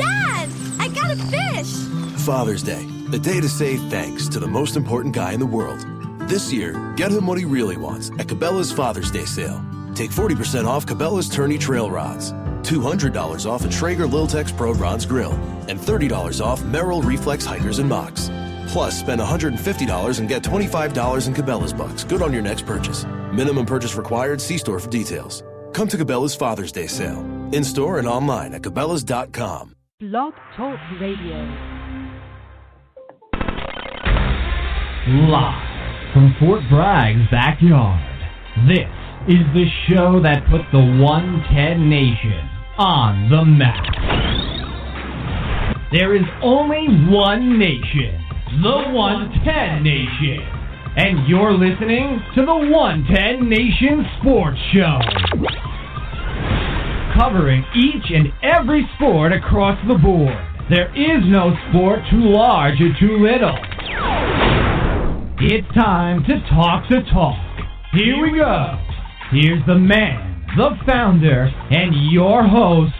Dad, I got a fish! Father's Day, a day to say thanks to the most important guy in the world. This year, get him what he really wants at Cabela's Father's Day sale. Take 40% off Cabela's Tourney Trail Rods, $200 off a Traeger Liltex Pro Rods Grill, and $30 off Merrill Reflex Hikers and Mocks. Plus, spend $150 and get $25 in Cabela's Bucks, good on your next purchase. Minimum purchase required, see store for details. Come to Cabela's Father's Day sale, in-store and online at Cabela's.com. Blog Talk Radio. Live from Fort Bragg's backyard, this is the show that put the 110 Nation on the map. There is only one nation, the 110 Nation, and you're listening to the 110 Nation Sports Show, covering each and every sport across the board. There is no sport too large or too little. It's time to talk the talk. Here we go. Here's the man, the founder, and your host,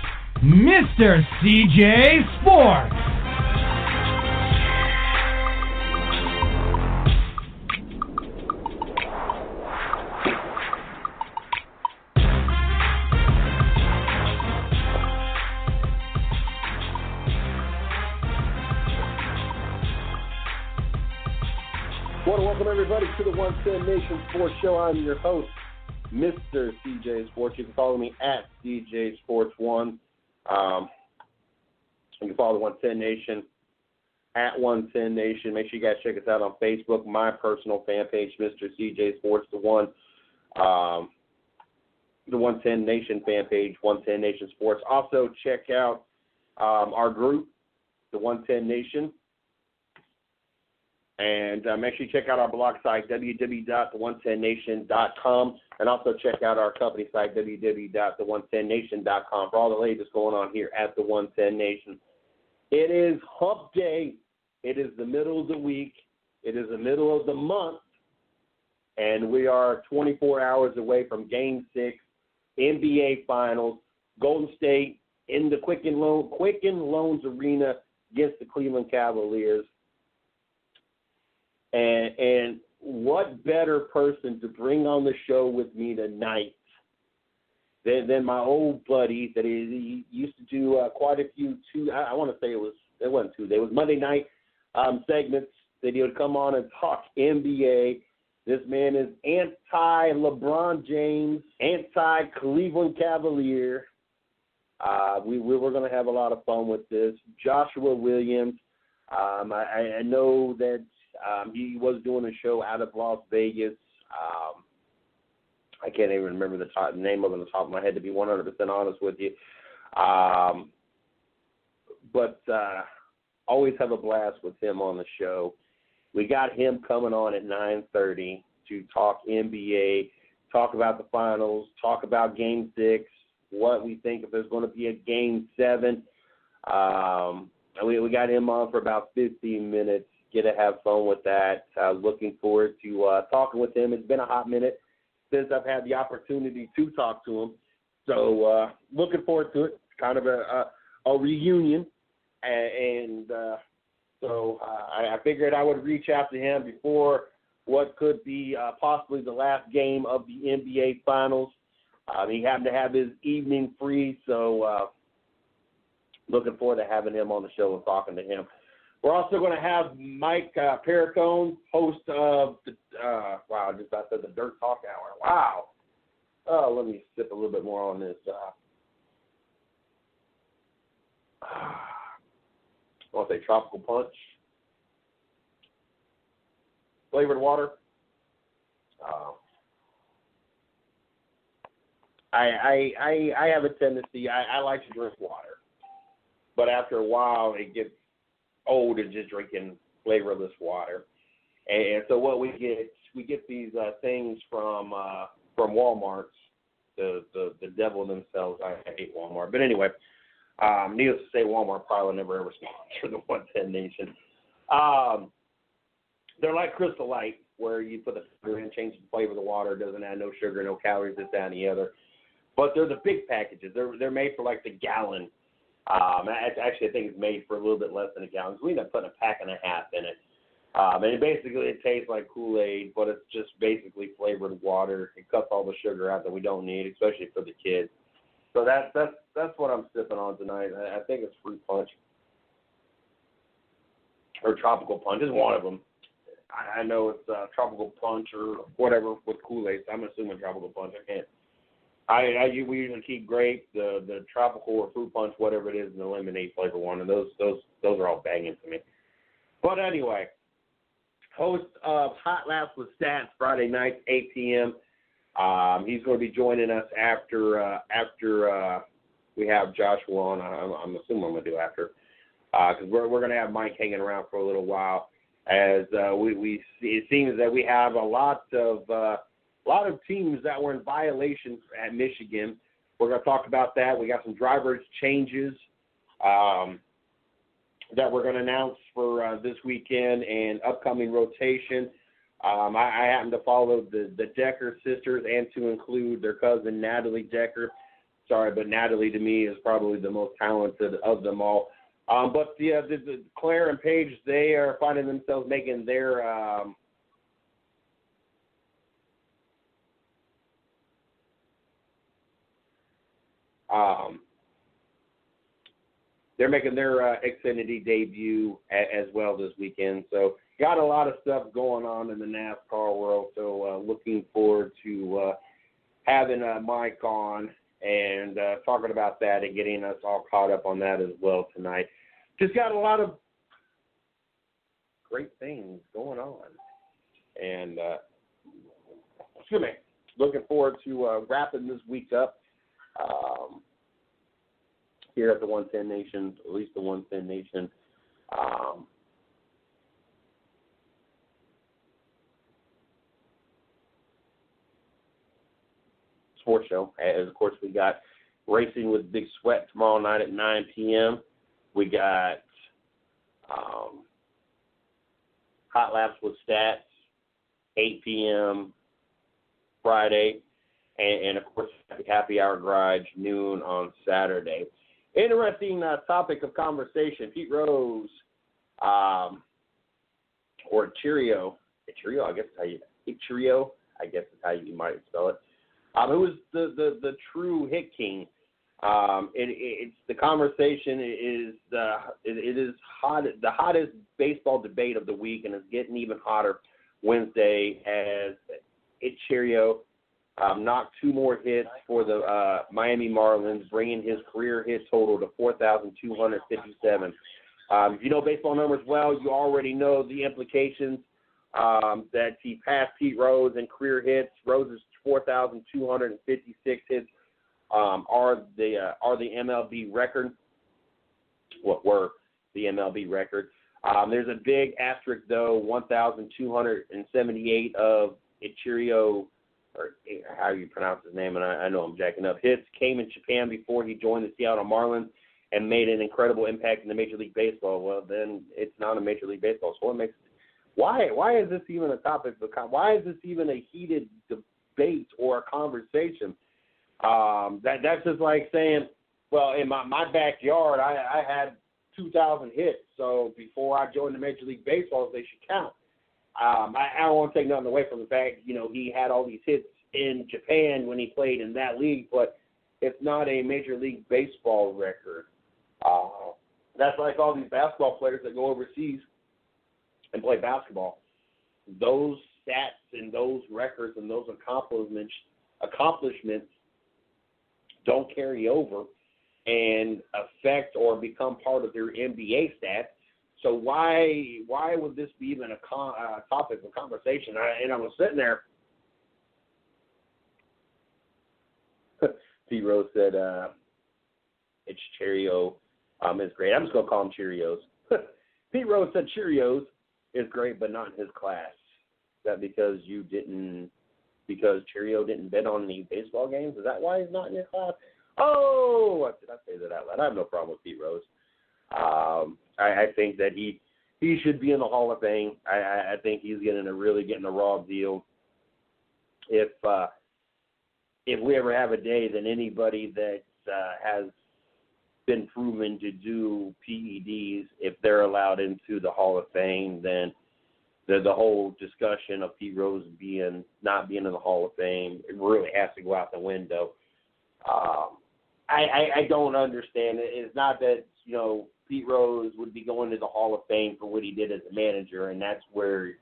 Mr. CJ Sports. Welcome everybody to the 110 Nation Sports Show. I'm your host, Mr. CJ Sports. You can follow me at CJ Sports 1. You can follow the 110 Nation at 110 Nation. Make sure you guys check us out on Facebook, my personal fan page, Mr. CJ Sports, the 110 Nation fan page, 110 Nation Sports. Also check out our group, the 110 Nation. And make sure you check out our blog site, www.the110nation.com, and also check out our company site, www.the110nation.com, for all the latest going on here at the 110 Nation. It is Hump Day. It is the middle of the week. It is the middle of the month, and we are 24 hours away from Game 6, NBA Finals, Golden State in the Quicken Loans Arena against the Cleveland Cavaliers. And what better person to bring on the show with me tonight than my old buddy that he used to do quite a few I want to say it wasn't Tuesday. It was Monday night segments that he would come on and talk NBA. This man is anti-LeBron James, anti-Cleveland Cavalier. We were going to have a lot of fun with this. Joshua Williams. I know that he was doing a show out of Las Vegas. I can't even remember the name of it on the top of my head, to be 100% honest with you. But always have a blast with him on the show. We got him coming on at 9:30 to talk NBA, talk about the finals, talk about Game 6, what we think if there's going to be a Game 7. We got him on for about 15 minutes. Get to have fun with that. Looking forward to talking with him. It's been a hot minute since I've had the opportunity to talk to him. So looking forward to it. It's kind of a reunion. So I figured I would reach out to him before what could be possibly the last game of the NBA Finals. He happened to have his evening free, so looking forward to having him on the show and talking to him. We're also going to have Mike Perricone, host of the I said the Dirt Talk Hour. Wow. Let me sip a little bit more on this. I want to say tropical punch. Flavored water. I have a tendency, I like to drink water. But after a while, it gets old and just drinking flavorless water. And so what we get these things from Walmart, the devil themselves. I hate Walmart. But anyway, needless to say, Walmart probably never ever sponsor the 110 Nation. They're like Crystal Light, where you put the sugar in, change the flavor of the water, doesn't add no sugar, no calories, this, that, and the other. But they're the big packages. They're made for like the gallon Actually, I think it's made for a little bit less than a gallon. So we end up putting a pack and a half in it. And it tastes like Kool-Aid, but it's just basically flavored water. It cuts all the sugar out that we don't need, especially for the kids. So that's what I'm sipping on tonight. I think it's fruit punch or tropical punch. It's one of them. I know it's tropical punch or whatever with Kool-Aid. So I'm assuming tropical punch. I can't. We usually keep grape, the tropical or fruit punch, whatever it is, and the lemonade flavor one, and those are all banging to me. But anyway, host of Hot Laps with Stats Friday nights, 8 p.m. He's going to be joining us after we have Joshua on. I'm assuming I'm going to do after, because we're going to have Mike hanging around for a little while. As we see, it seems that we have a lot of teams that were in violation at Michigan. We're going to talk about that. We got some drivers changes that we're going to announce for this weekend and upcoming rotation. I happen to follow the Decker sisters and to include their cousin Natalie Decker. Sorry, but Natalie to me is probably the most talented of them all. But the Claire and Paige, they are finding themselves making their they're making their Xfinity debut as well this weekend. So got a lot of stuff going on in the NASCAR world. So looking forward to having Mike on and talking about that and getting us all caught up on that as well tonight. Just got a lot of great things going on. And looking forward to wrapping this week up here at the 110 Nation, at least the 110 Nation. Sports show. As of course, we got Racing with Big Sweat tomorrow night at 9 p.m. We got Hot Laps with Stats, 8 p.m. Friday, and of course, Happy Hour Garage, noon on Saturday. Interesting topic of conversation. Pete Rose, or Cheerio, I guess is how you might spell it. Who was the true hit king? It's the conversation is it is hot, the hottest baseball debate of the week, and it's getting even hotter Wednesday as Cheerio knocked 2 more hits for the Miami Marlins, bringing his career hit total to 4,257. If you know baseball numbers well, you already know the implications that he passed Pete Rose in career hits. Rose's 4,256 hits are the MLB record. What were the MLB record? There's a big asterisk though. 1,278 of Ichiro, or how you pronounce his name, and I know I'm jacking up, hits came in Japan before he joined the Seattle Marlins and made an incredible impact in the Major League Baseball. Well, then it's not a Major League Baseball. So why is this even a topic? Why is this even a heated debate or a conversation? That's just like saying, well, in my backyard, I had 2,000 hits. So before I joined the Major League Baseball, they should count. I don't want to take nothing away from the fact, he had all these hits in Japan when he played in that league, but it's not a Major League Baseball record. That's like all these basketball players that go overseas and play basketball. Those stats and those records and those accomplishments don't carry over and affect or become part of their NBA stats. So why would this be even a topic of conversation? I was sitting there. Pete Rose said it's Cheerio is great. I'm just going to call him Cheerios. Pete Rose said Cheerios is great, but not in his class. Is that because Cheerio didn't bet on any baseball games? Is that why he's not in your class? Oh, did I say that out loud? I have no problem with Pete Rose. I think that he should be in the Hall of Fame. I think he's getting a raw deal. If we ever have a day that anybody that has been proven to do PEDs, if they're allowed into the Hall of Fame, then the whole discussion of Pete Rose not being in the Hall of Fame, it really has to go out the window. I don't understand it. It's not that, Pete Rose would be going to the Hall of Fame for what he did as a manager, and that's where,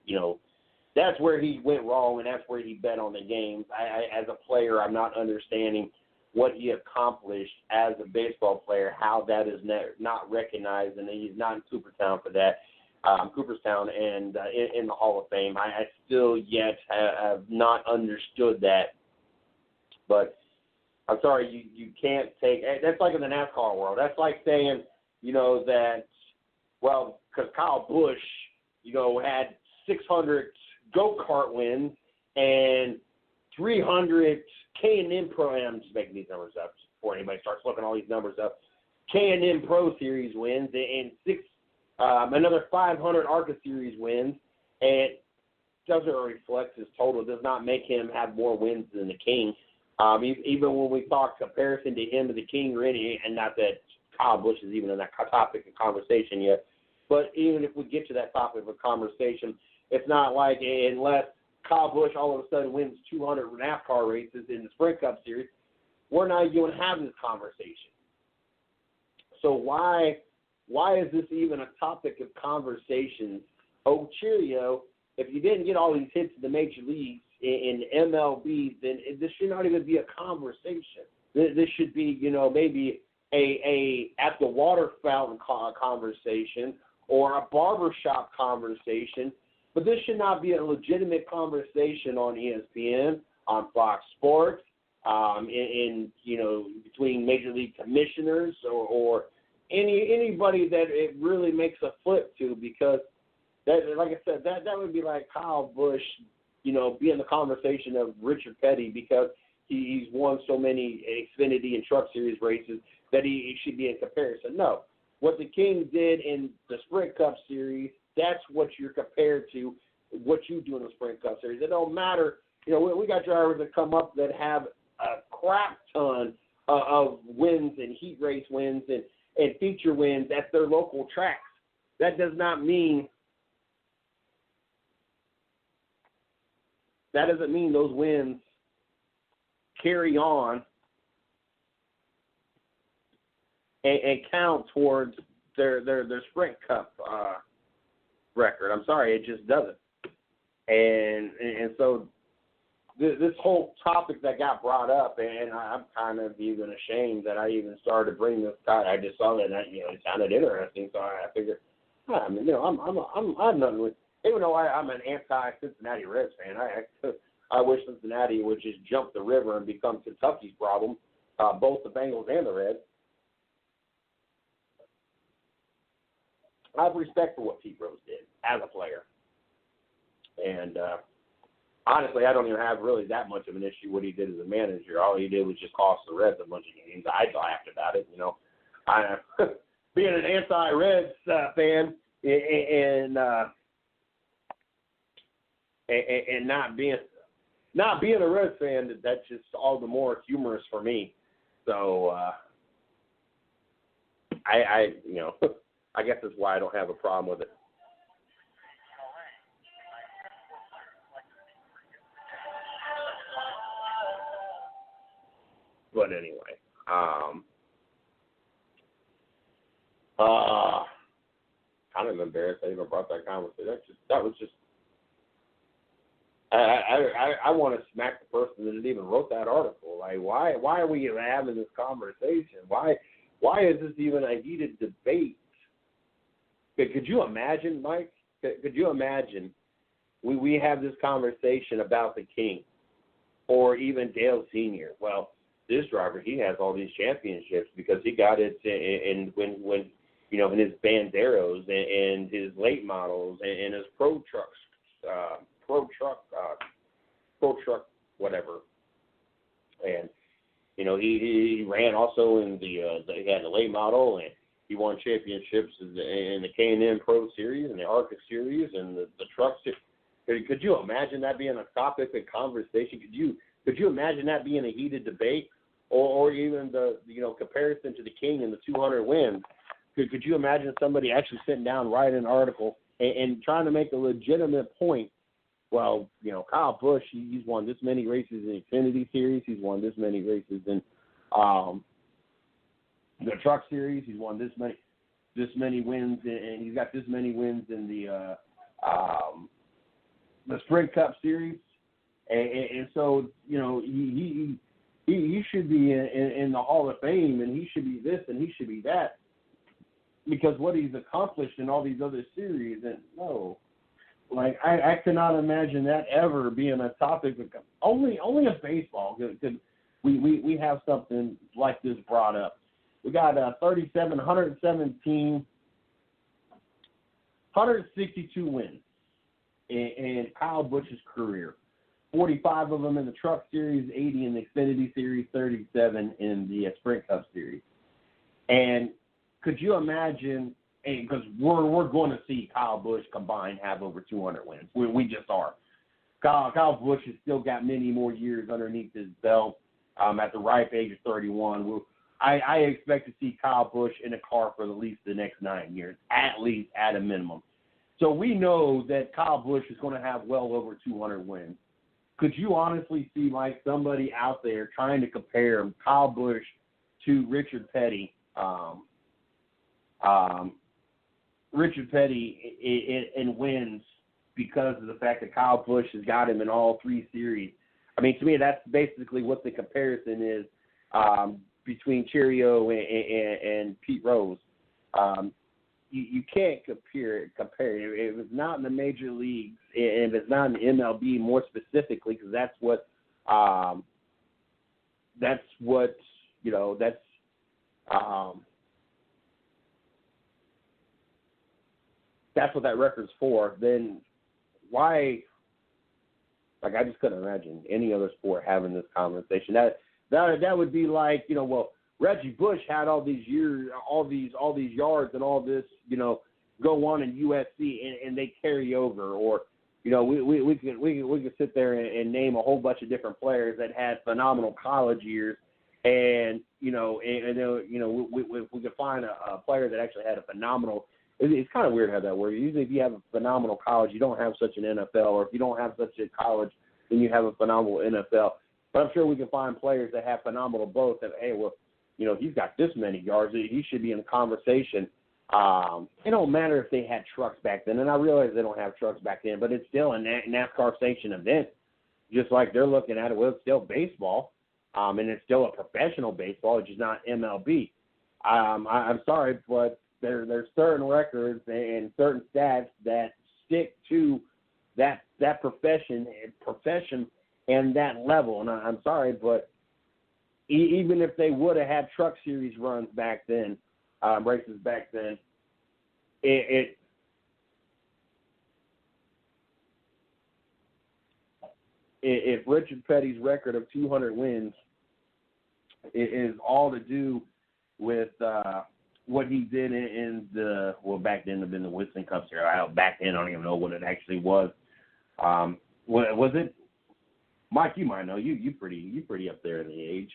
that's where he went wrong, and that's where he bet on the games. As a player, I'm not understanding what he accomplished as a baseball player, how that is not recognized, and he's not in Cooperstown for that. Cooperstown and in the Hall of Fame. I still yet have not understood that. But I'm sorry, you can't take – that's like in the NASCAR world. That's like saying, that, well, because Kyle Busch, had 600 go-kart wins and 300 K&N Pro – I'm just making these numbers up before anybody starts looking all these numbers up. K&N Pro Series wins and another 500 ARCA Series wins, and doesn't reflect his total. Does not make him have more wins than the King. Even when we talk comparison to him to the King or any, and not that Kyle Busch is even in that topic of conversation yet, but even if we get to that topic of conversation, it's not like unless Kyle Busch all of a sudden wins 200 NASCAR races in the Sprint Cup Series, we're not even having this conversation. So why is this even a topic of conversation? Oh, cheerio, if you didn't get all these hits in the major leagues in MLB, then this should not even be a conversation. This should be, maybe a at the water fountain conversation or a barbershop conversation, but this should not be a legitimate conversation on ESPN, on Fox Sports, between major league commissioners or anybody that it really makes a flip to, because that, like I said, that would be like Kyle Busch, be in the conversation of Richard Petty because he's won so many Xfinity and Truck Series races that he should be in comparison. No, what the King did in the Sprint Cup Series, that's what you're compared to, what you do in the Sprint Cup Series. It don't matter. We got drivers that come up that have a crap ton of wins and heat race wins and feature wins at their local tracks. That does not mean those wins carry on and count towards their Sprint Cup record. I'm sorry, it just doesn't. And so this whole topic that got brought up, and I'm kind of even ashamed that I even started bringing this guy. I just saw that, it sounded interesting, so I figured, I'm nothing with. Even though I'm an anti-Cincinnati Reds fan, I wish Cincinnati would just jump the river and become Kentucky's problem, both the Bengals and the Reds. I have respect for what Pete Rose did as a player. And honestly, I don't even have really that much of an issue what he did as a manager. All he did was just cost the Reds a bunch of games. I laughed about it, I being an anti-Reds fan and not being a Reds fan, that's just all the more humorous for me. So I guess that's why I don't have a problem with it. But anyway, kind of embarrassed I even brought that conversation. That was just. I want to smack the person that even wrote that article. Like, why are we even having this conversation? Why is this even a heated debate? Could you imagine, Mike? Could you imagine we have this conversation about the King or even Dale Sr.? Well, this driver, he has all these championships because he got it in his Banderos and his late models and his pro truck, whatever. And he ran also in he had the late model, and he won championships in the K&N Pro Series and the ARCA Series and the Truck Series. Could you imagine that being a topic of conversation? Could you imagine that being a heated debate? or even the comparison to the King and the 200 wins. Could you imagine somebody actually sitting down, writing an article, and trying to make a legitimate point? Well, Kyle Busch, he's won this many races in Xfinity Series. He's won this many races in the Truck Series. He's won this many wins, and he's got this many wins in the Sprint Cup Series. And so, he should be in the Hall of Fame, and he should be this, and he should be that, because what he's accomplished in all these other series. And no, like I cannot imagine that ever being a topic. Only a baseball could we have something like this brought up. We got 162 wins in Kyle Busch's career. 45 of them in the Truck Series, 80 in the Xfinity Series, 37 in the Sprint Cup Series. And could you imagine, because we're going to see Kyle Busch combined have over 200 wins. We just are. Kyle Busch has still got many more years underneath his belt at the ripe age of 31. I expect to see Kyle Busch in a car for at least the next 9 years, at least at a minimum. So we know that Kyle Busch is going to have well over 200 wins. Could you honestly see like somebody out there trying to compare Kyle Busch to Richard Petty? Richard Petty in wins because of the fact that Kyle Busch has got him in all three series. I mean, to me, that's basically what the comparison is between Cheerio and Pete Rose. You can't compare. If it's not in the major leagues, and if it's not in the MLB more specifically, because that's what that record's for, then why? Like, I just couldn't imagine any other sport having this conversation. That would be like, well, Reggie Bush had all these years, all these yards and all this, go on in USC and they carry over. Or, we could sit there and name a whole bunch of different players that had phenomenal college years, and we could find a player that actually had a phenomenal. It's kind of weird how that works. Usually, if you have a phenomenal college, you don't have such an NFL, or if you don't have such a college, then you have a phenomenal NFL. But I'm sure we can find players that have phenomenal both. That, hey, well, he's got this many yards. He should be in the conversation. It don't matter if they had trucks back then, and I realize they don't have trucks back then, but it's still a NASCAR sanctioned event. Just like they're looking at it, well, it's still baseball, and it's still a professional baseball. It's just not MLB. I'm sorry, but there's certain records and certain stats that stick to that profession and that level. And I'm sorry, but even if they would have had Truck Series runs back then, races back then, if Richard Petty's record of 200 wins is all to do with what he did in back then it had been the Winston Cup Series. Back then, I don't even know what it actually was. Was it? Mike, you might know. You pretty up there in the age.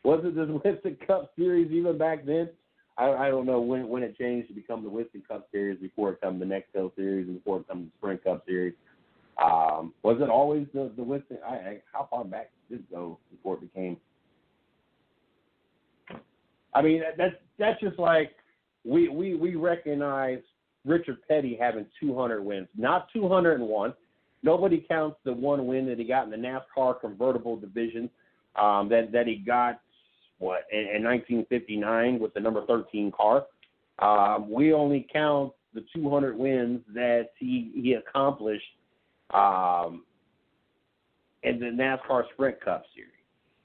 Was it the Winston Cup Series even back then? I don't know when it changed to become the Winston Cup Series, before it became the Nextel Series, and before it became the Sprint Cup Series. Was it always the Winston? How far back did it go before it became? I mean, that's just like we recognize Richard Petty having 200 wins, not 201. Nobody counts the one win that he got in the NASCAR convertible division that he got, in 1959 with the number 13 car. We only count the 200 wins that he accomplished in the NASCAR Sprint Cup Series.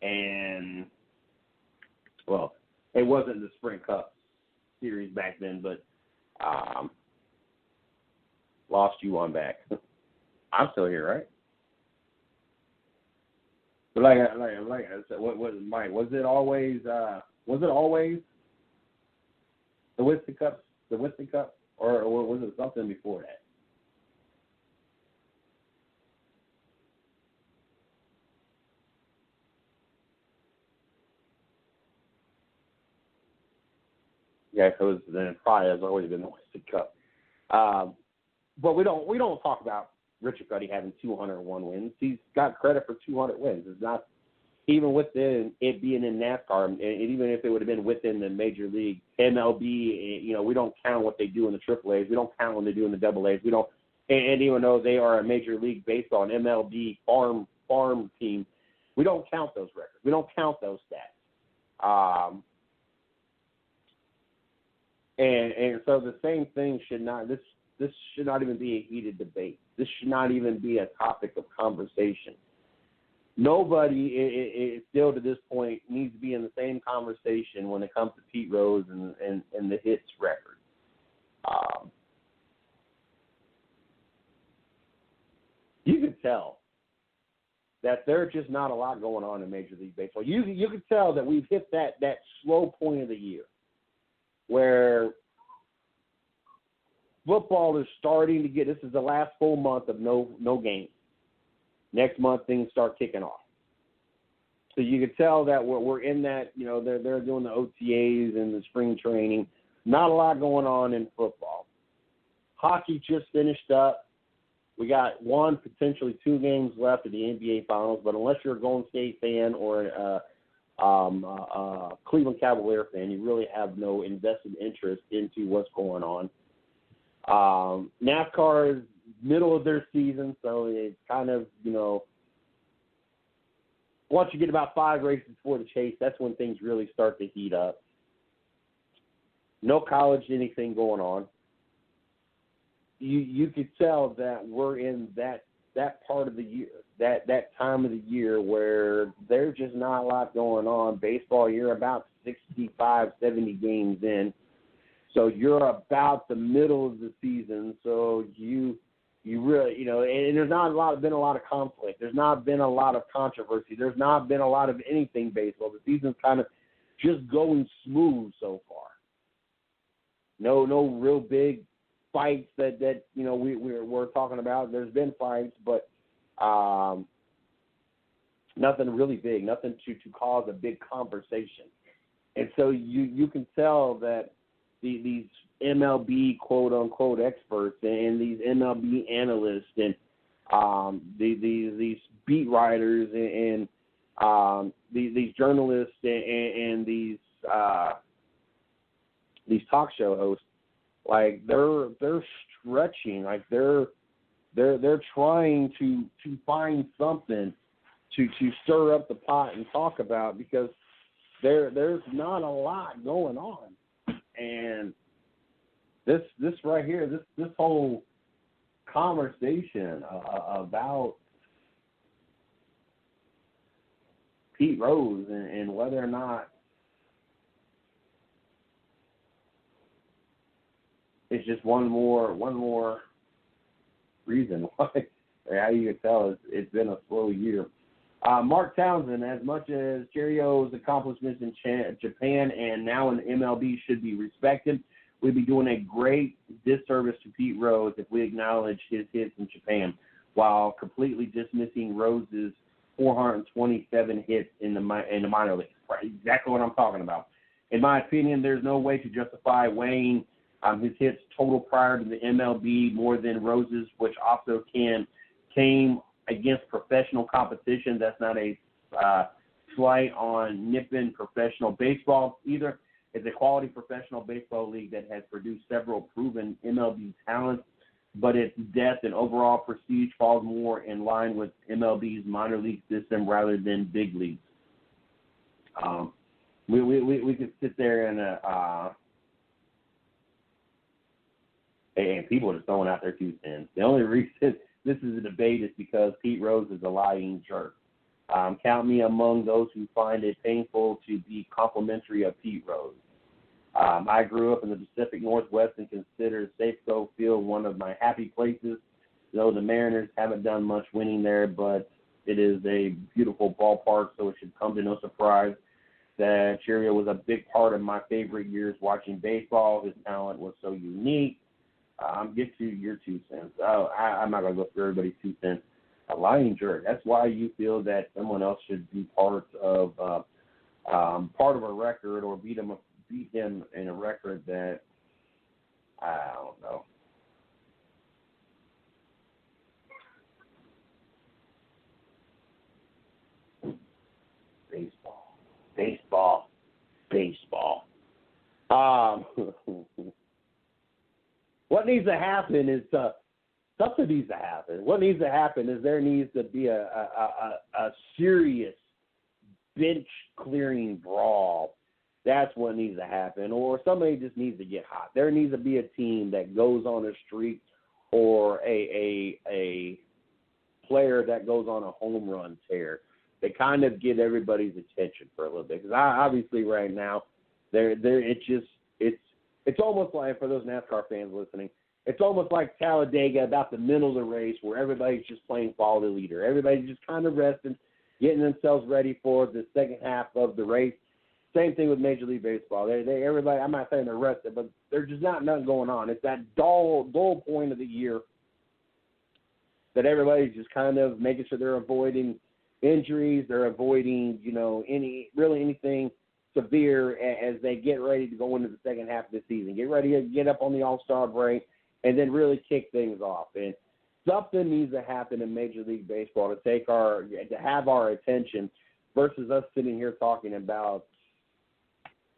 And, well, it wasn't the Sprint Cup Series back then, but lost you on back. I'm still here, right? But like I said, what Mike? Was it always the Winston Cup? The Winston Cup, or was it something before that? Okay, because then probably has always been the Winston Cup. But we don't talk about Richard Petty having 201 wins. He's got credit for 200 wins. It's not even within it being in NASCAR, and even if it would have been within the Major League MLB, we don't count what they do in the AAAs. We don't count what they do in the AAs. We don't, and even though they are a Major League Baseball and MLB farm team, we don't count those records. We don't count those stats. And so the same thing should not. This should not even be a heated debate. This should not even be a topic of conversation. Nobody is still to this point needs to be in the same conversation when it comes to Pete Rose and the hits record. You can tell that there's just not a lot going on in Major League Baseball. You can tell that we've hit that slow point of the year where football is starting to get. This is the last full month of no games. Next month things start kicking off. So you can tell that we're in that. They're doing the OTAs and the spring training. Not a lot going on in football. Hockey just finished up. We got one, potentially 2 games left of the NBA Finals. But unless you're a Golden State fan or a Cleveland Cavalier fan, you really have no invested interest into what's going on. NASCAR is middle of their season, so it's kind of, once you get about 5 races before the chase, that's when things really start to heat up. No college anything going on. You could tell that we're in that part of the year, that time of the year where there's just not a lot going on. Baseball, you're about 65, 70 games in. So you're about the middle of the season, so you really, and there's not been a lot of conflict. There's not been a lot of controversy. There's not been a lot of anything baseball. The season's kind of just going smooth so far. No real big fights that we're talking about. There's been fights, but nothing really big, nothing to cause a big conversation. And so you can tell that these MLB quote-unquote experts and these MLB analysts and these beat writers and these journalists and these talk show hosts, like they're stretching, like they're trying to find something to stir up the pot and talk about, because there's not a lot going on. And this right here, this whole conversation about Pete Rose and whether or not it's just one more reason why, how you can tell it's been a slow year. Mark Townsend, as much as Cherio's accomplishments in Japan and now in MLB should be respected, we'd be doing a great disservice to Pete Rose if we acknowledge his hits in Japan while completely dismissing Rose's 427 hits in the minor leagues. Right, exactly what I'm talking about. In my opinion, there's no way to justify weighing his hits total prior to the MLB more than Rose's, which also came against professional competition. That's not a slight on Nippon professional baseball either. It's a quality professional baseball league that has produced several proven MLB talents, but its depth and overall prestige falls more in line with MLB's minor league system rather than big leagues. We could sit there and people are just throwing out their 2 cents. The only reason this is a debate is because Pete Rose is a lying jerk. Count me among those who find it painful to be complimentary of Pete Rose. I grew up in the Pacific Northwest and consider Safeco Field one of my happy places, though the Mariners haven't done much winning there, but it is a beautiful ballpark, so it should come to no surprise that Cheerio was a big part of my favorite years watching baseball. His talent was so unique. Get to your 2 cents. I'm not going to go through everybody's 2 cents. A lying jerk. That's why you feel that someone else should be part of a record or beat beat him in a record that, I don't know. Baseball. What needs to happen is something needs to happen. What needs to happen is there needs to be a serious bench clearing brawl. That's what needs to happen. Or somebody just needs to get hot. There needs to be a team that goes on a streak or a player that goes on a home run tear. They kind of get everybody's attention for a little bit. Because obviously right now, it's almost like, for those NASCAR fans listening, it's almost like Talladega about the middle of the race where everybody's just playing follow the leader. Everybody's just kind of resting, getting themselves ready for the second half of the race. Same thing with Major League Baseball. Everybody, I'm not saying they're rested, but there's just nothing going on. It's that dull point of the year that everybody's just kind of making sure they're avoiding injuries, they're avoiding, anything severe as they get ready to go into the second half of the season. Get ready to get up on the All-Star break and then really kick things off. And something needs to happen in Major League Baseball to have our attention versus us sitting here talking about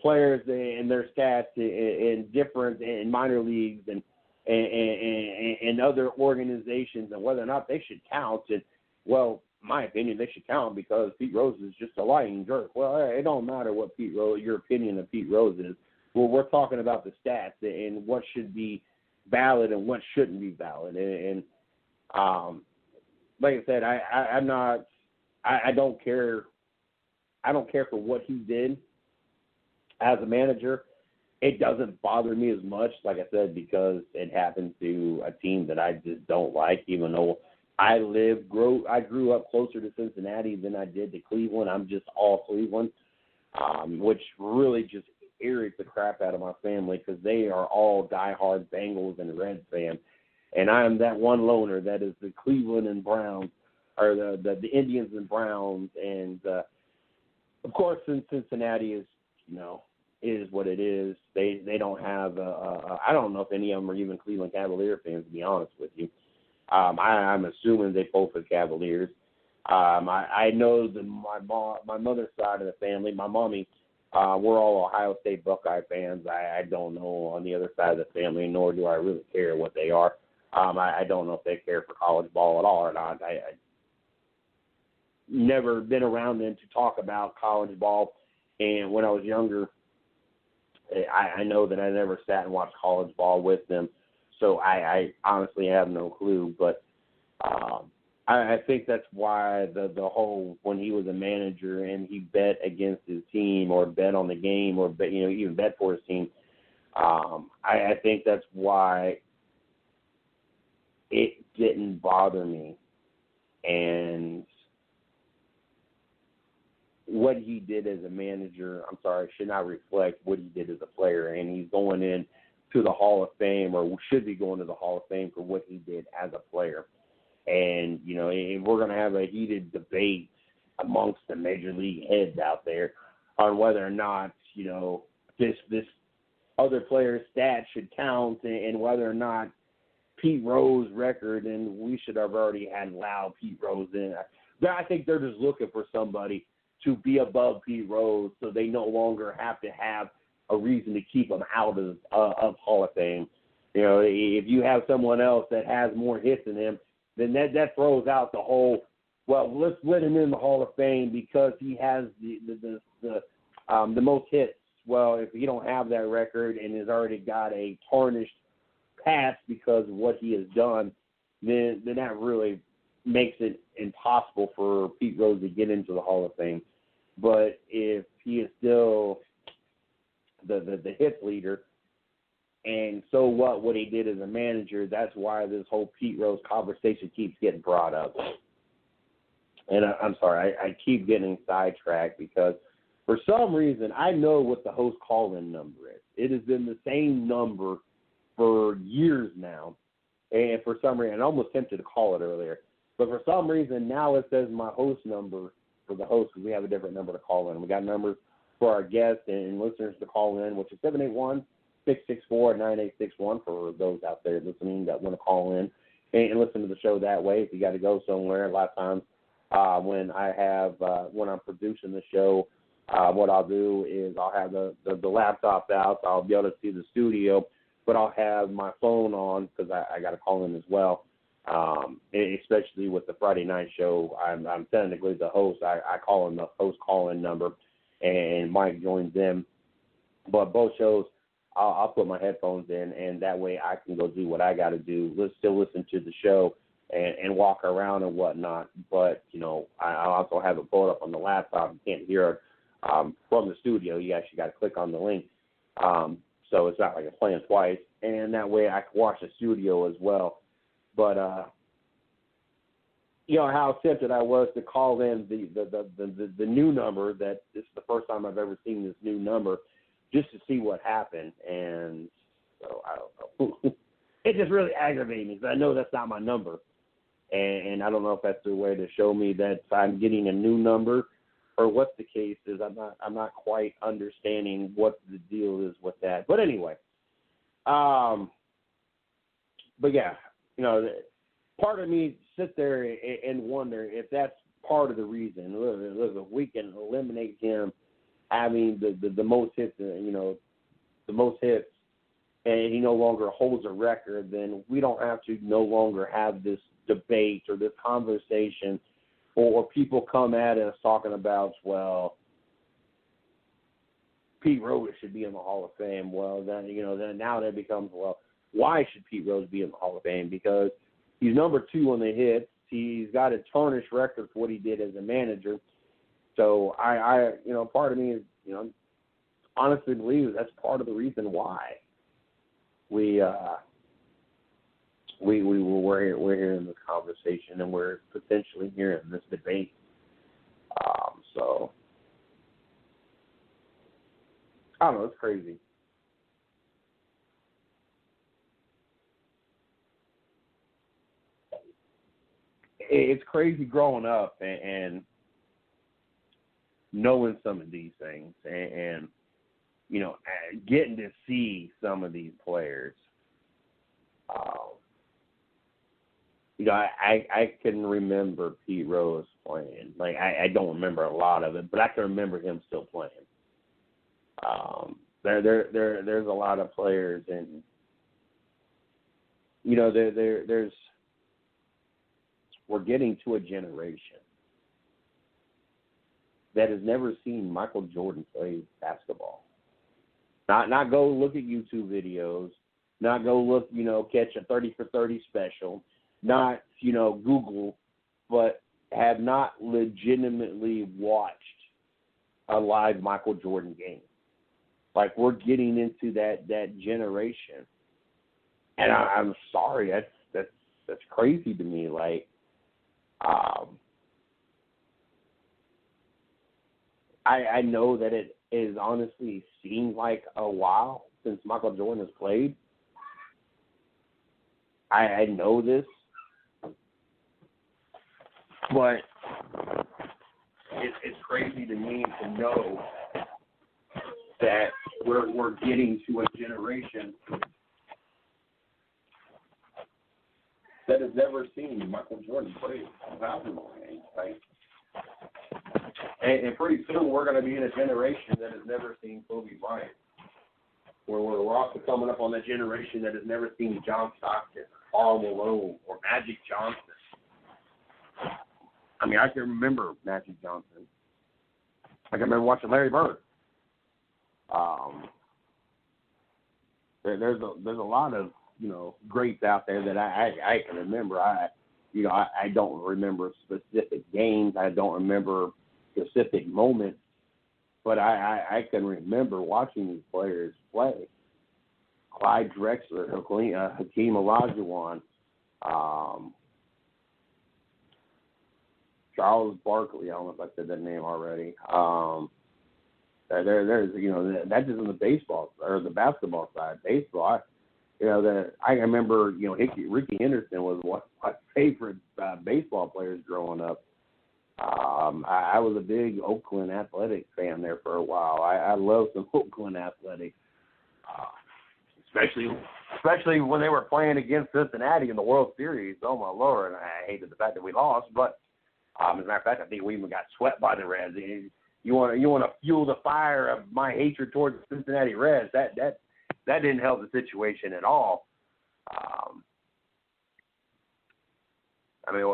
players and their stats in minor leagues and other organizations and whether or not they should count. And, well, my opinion, they should count because Pete Rose is just a lying jerk. Well, it don't matter what your opinion of Pete Rose is. Well, we're talking about the stats and what should be valid and what shouldn't be valid. And like I said, I don't care. I don't care for what he did as a manager. It doesn't bother me as much, like I said, because it happened to a team that I just don't like, even though I grew up closer to Cincinnati than I did to Cleveland. I'm just all Cleveland, which really just irritates the crap out of my family because they are all diehard Bengals and Reds fans. And I am that one loner that is the Cleveland and Browns, or the Indians and Browns. And, of course, since Cincinnati is what it is, they don't have I don't know if any of them are even Cleveland Cavalier fans, to be honest with you. I'm assuming they both are Cavaliers. I know that my mother's side of the family, my mommy, we're all Ohio State Buckeye fans. I don't know on the other side of the family, nor do I really care what they are. I don't know if they care for college ball at all or not. I never been around them to talk about college ball, and when I was younger, I know that I never sat and watched college ball with them. So I honestly have no clue, but I think that's why the whole, when he was a manager and he bet against his team or bet on the game or bet, even bet for his team, I think that's why it didn't bother me. And what he did as a manager, should not reflect what he did as a player. And he's going in to the Hall of Fame, or should be going to the Hall of Fame for what he did as a player. And, and we're going to have a heated debate amongst the major league heads out there on whether or not, this other player's stats should count and whether or not Pete Rose record, and we should have already had allowed Pete Rose in. I think they're just looking for somebody to be above Pete Rose so they no longer have to have a reason to keep him out of Hall of Fame. If you have someone else that has more hits than him, then that throws out the whole, well, let's let him in the Hall of Fame because he has the most hits. Well, if you don't have that record and has already got a tarnished past because of what he has done, then that really makes it impossible for Pete Rose to get into the Hall of Fame. But if he is still the hits leader, and so what he did as a manager, that's why this whole Pete Rose conversation keeps getting brought up. And I'm sorry, I keep getting sidetracked because for some reason I know what the host call-in number is. It has been the same number for years now, and for some reason, I almost tempted to call it earlier, but for some reason now it says my host number for the host because we have a different number to call in. We got numbers for our guests and listeners to call in, which is 781-664-9861 for those out there listening that want to call in and listen to the show that way. If you got to go somewhere, a lot of times when I'm producing the show, what I'll do is I'll have the laptop out. So I'll be able to see the studio, but I'll have my phone on because I got to call in as well. Especially with the Friday night show, I'm technically the host. I call in the host call-in number, and Mike joins them. But both shows, I'll put my headphones in, and that way I can go do what I got to do. Still listen to the show and walk around and whatnot. But, I also have it pulled up on the laptop. You can't hear it from the studio. You actually got to click on the link. So it's not like I'm playing twice. And that way I can watch the studio as well. But, how tempted I was to call in the new number, that this is the first time I've ever seen this new number, just to see what happened. And so I don't know. It just really aggravated me because I know that's not my number. And I don't know if that's the way to show me that I'm getting a new number or what the case is. I'm not quite understanding what the deal is with that. But anyway, but yeah, part of me sits there and wonder if that's part of the reason. Look, if we can eliminate him having the most hits, the most hits, and he no longer holds a record, then we don't have to no longer have this debate or this conversation, or people come at us talking about, well, Pete Rose should be in the Hall of Fame. Well, then now that becomes, well, why should Pete Rose be in the Hall of Fame? Because he's number 2 on the hits. He's got a tarnished record for what he did as a manager. So I part of me is, honestly believe that's part of the reason why we're here in this conversation, and we're potentially here in this debate. So I don't know, it's crazy. It's crazy growing up and knowing some of these things and getting to see some of these players. I can remember Pete Rose playing. Like, I don't remember a lot of it, but I can remember him still playing. There's a lot of players, and we're getting to a generation that has never seen Michael Jordan play basketball. Not go look at YouTube videos, not go look, catch a 30 for 30 special, not, Google, but have not legitimately watched a live Michael Jordan game. Like, we're getting into that generation. And I'm sorry, that's crazy to me. Like, I know that it is honestly seemed like a while since Michael Jordan has played. I know this, but it's crazy to me to know that we're getting to a generation that has never seen Michael Jordan play a basketball game. Like, and pretty soon we're going to be in a generation that has never seen Kobe Bryant. We're also coming up on that generation that has never seen John Stockton, Karl Malone, or Magic Johnson. I mean, I can remember Magic Johnson. I can remember watching Larry Bird. There's a lot of greats out there that I can remember. I don't remember specific games. I don't remember specific moments, but I can remember watching these players play. Clyde Drexler, Hakeem Olajuwon, Charles Barkley. I don't know if I said that name already. There's that's just on the baseball or the basketball side. Baseball, I remember Ricky Henderson was one of my favorite baseball players growing up. I was a big Oakland Athletics fan there for a while. I love some Oakland Athletics, especially when they were playing against Cincinnati in the World Series. Oh, my Lord. And I hated the fact that we lost. But as a matter of fact, I think we even got swept by the Reds. You want to fuel the fire of my hatred towards the Cincinnati Reds. That didn't help the situation at all. I mean,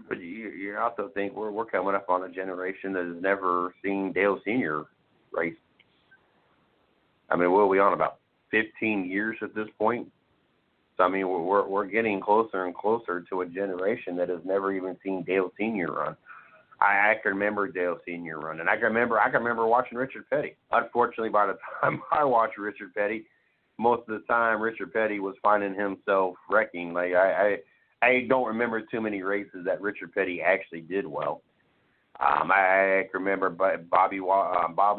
but you also think we're coming up on a generation that has never seen Dale Sr. race. I mean, what are we on, about 15 years at this point? So, I mean, we're getting closer and closer to a generation that has never even seen Dale Sr. run. I can remember Dale Sr. run, and I can remember watching Richard Petty. Unfortunately, by the time I watched Richard Petty, most of the time Richard Petty was finding himself wrecking. Like I don't remember too many races that Richard Petty actually did well. I can remember Bobby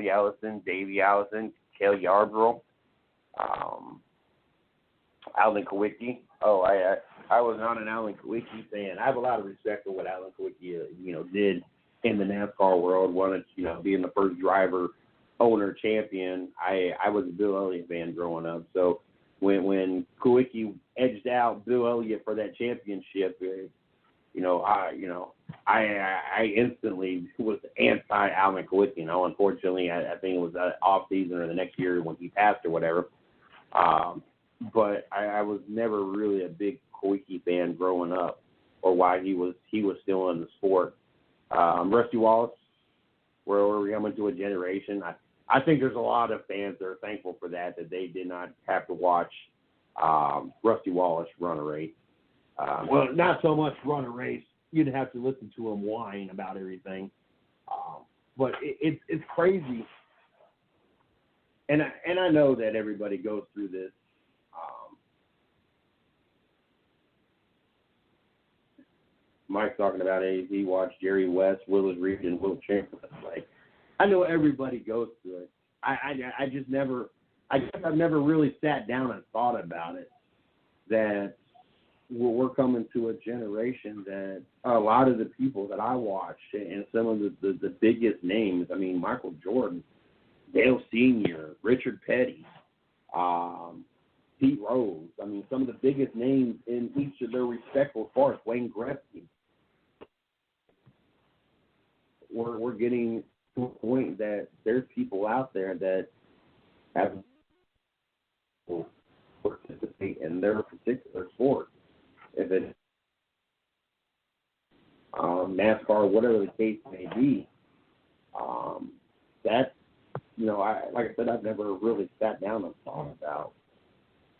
Allison, Davey Allison, Kelly Yarborough, Alan Kawicki. Oh, I was not an Alan Kawicki fan. I have a lot of respect for what Alan Kawicki did in the NASCAR world. Wanted being the first driver, owner, champion. I was a Bill Elliott fan growing up, so. When Kawicki edged out Bill Elliott for that championship, I instantly was anti-Alan Kawicki. Unfortunately, I think it was off season or the next year when he passed or whatever. But I was never really a big Kawicki fan growing up, or why he was still in the sport. Rusty Wallace, we're coming to a generation. I think there's a lot of fans that are thankful for that they did not have to watch Rusty Wallace run a race. Well, not so much run a race. You'd have to listen to him whine about everything. But it's crazy. And I know that everybody goes through this. Mike's talking about he watched Jerry West, Willis Reed, and Will Chamberlain. Like, I know everybody goes through it. I just never, I guess I've never really sat down and thought about it, that we're coming to a generation that a lot of the people that I watched and some of the biggest names, I mean, Michael Jordan, Dale Sr., Richard Petty, Pete Rose, I mean, some of the biggest names in each of their respective parts, Wayne Gretzky, we're getting to a point that there's people out there that have participate in their particular sport. If it's NASCAR, whatever the case may be, that, like I said, I've never really sat down and thought about.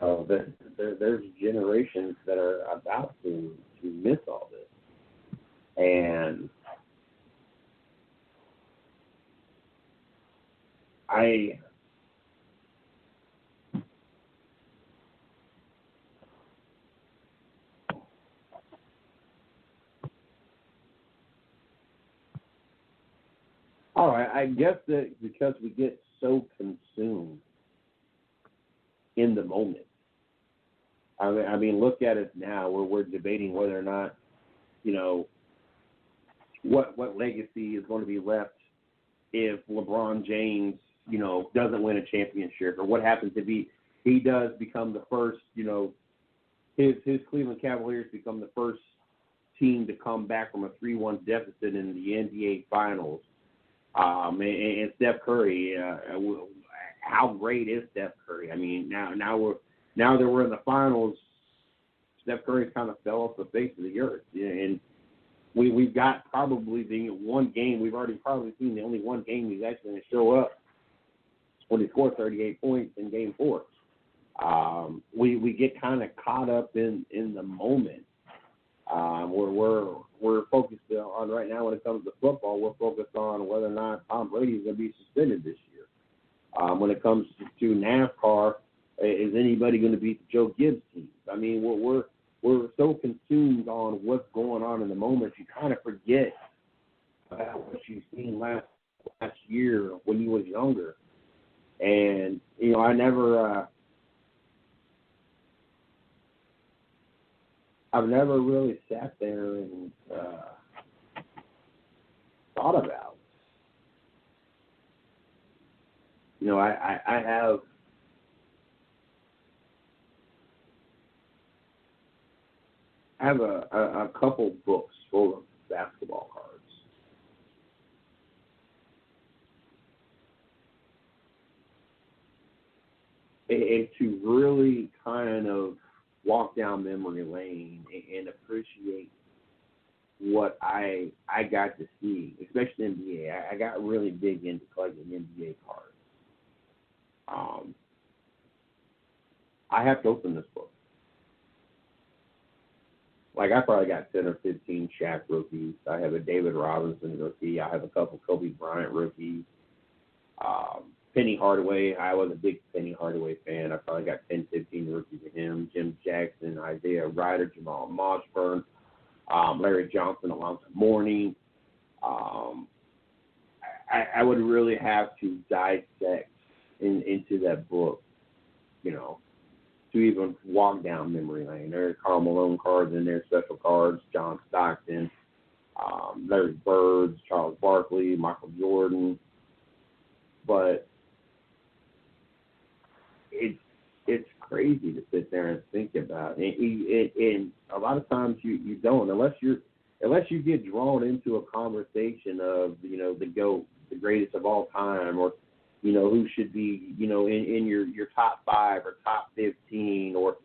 That there's generations that are about to miss all this. And all right, I guess that because we get so consumed in the moment. I mean, look at it now where we're debating whether or not, what legacy is going to be left if LeBron James, doesn't win a championship, or what happens if he does become the first, his Cleveland Cavaliers become the first team to come back from a 3-1 deficit in the NBA Finals. And Steph Curry, how great is Steph Curry? I mean, now that we're in the finals, Steph Curry's kind of fell off the face of the earth. And we've got probably the one game, we've already probably seen the only one game he's actually going to show up when he scored 38 points in Game 4. We get kind of caught up in the moment. We're focused on right now when it comes to football, we're focused on whether or not Tom Brady is going to be suspended this year. When it comes to NASCAR, is anybody going to beat the Joe Gibbs team? I mean, we're so consumed on what's going on in the moment, you kind of forget about what you've seen last year when you was younger. And I've never really sat there and thought about. You know, I have a couple books full of basketball cards. And to really kind of walk down memory lane and appreciate what I got to see, especially NBA. I got really big into collecting NBA cards. I have to open this book. Like, I probably got 10 or 15 Shaq rookies. I have a David Robinson rookie. I have a couple Kobe Bryant rookies. Penny Hardaway. I was a big Penny Hardaway fan. I probably got 10, 15 rookies of him. Jim Jackson, Isaiah Ryder, Jamal Moshburn, Larry Johnson, Alonzo Mourning. I would really have to dissect into that book, you know, to even walk down memory lane. There are Karl Malone cards in there, special cards, John Stockton, Larry Bird, Charles Barkley, Michael Jordan. But it's crazy to sit there and think about. And a lot of times you don't, unless you get drawn into a conversation of, you know, the GOAT, the greatest of all time, or, you know, who should be, you know, in your top 5 or top 15, or,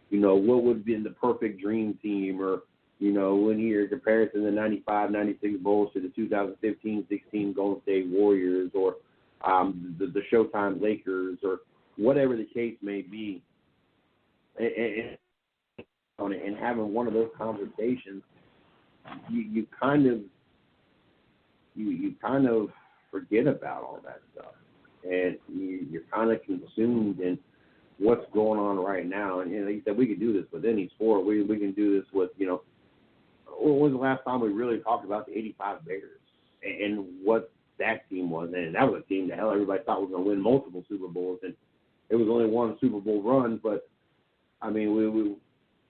you know, what would be the perfect dream team, or, you know, when you hear comparison the 95-96 Bulls to the 2015-16 Golden State Warriors, or the Showtime Lakers, or whatever the case may be, and having one of those conversations, you kind of forget about all that stuff, and you're kind of consumed in what's going on right now. And, you know, like you said, we could do this with any sport. We can do this with, you know, when was the last time we really talked about the '85 Bears and what that team was? And that was a team that, hell, everybody thought was going to win multiple Super Bowls, and it was only one Super Bowl run. But I mean, we when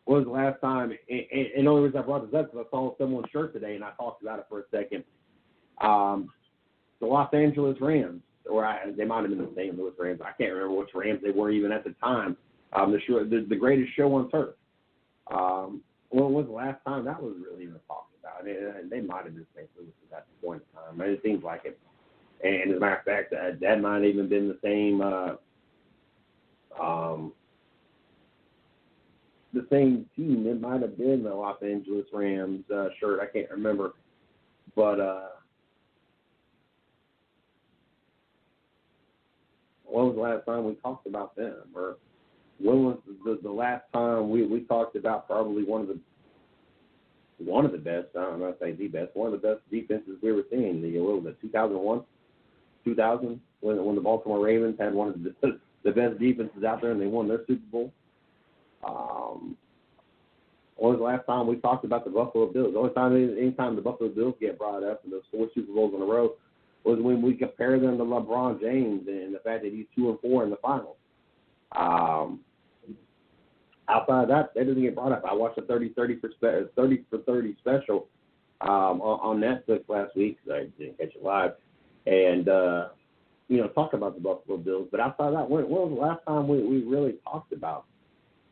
was the last time? And the only reason I brought this up is I saw someone's shirt today, and I talked about it for a second. The Los Angeles Rams, they might have been the St. Louis Rams. I can't remember which Rams they were even at the time. The greatest show on turf. When was the last time that was really even talked about? They might have been St. Louis at that point in time. It seems like it. And as a matter of fact, that might have even been the same team. It might have been the Los Angeles Rams shirt. I can't remember. But when was the last time we talked about them? Or when was the last time we talked about probably one of the best, I'm not saying the best, one of the best defenses we ever seen? What was it, 2001? 2000, when the Baltimore Ravens had one of the best defenses out there and they won their Super Bowl. When was the last time we talked about the Buffalo Bills? The only time, anytime the Buffalo Bills get brought up in those 4 Super Bowls in a row was when we compare them to LeBron James and the fact that he's 2-4 in the finals. Outside of that, doesn't get brought up. I watched a 30 for 30 special on Netflix last week, because I didn't catch it live, and you know, talk about the Buffalo Bills. But outside of that, when was the last time we really talked about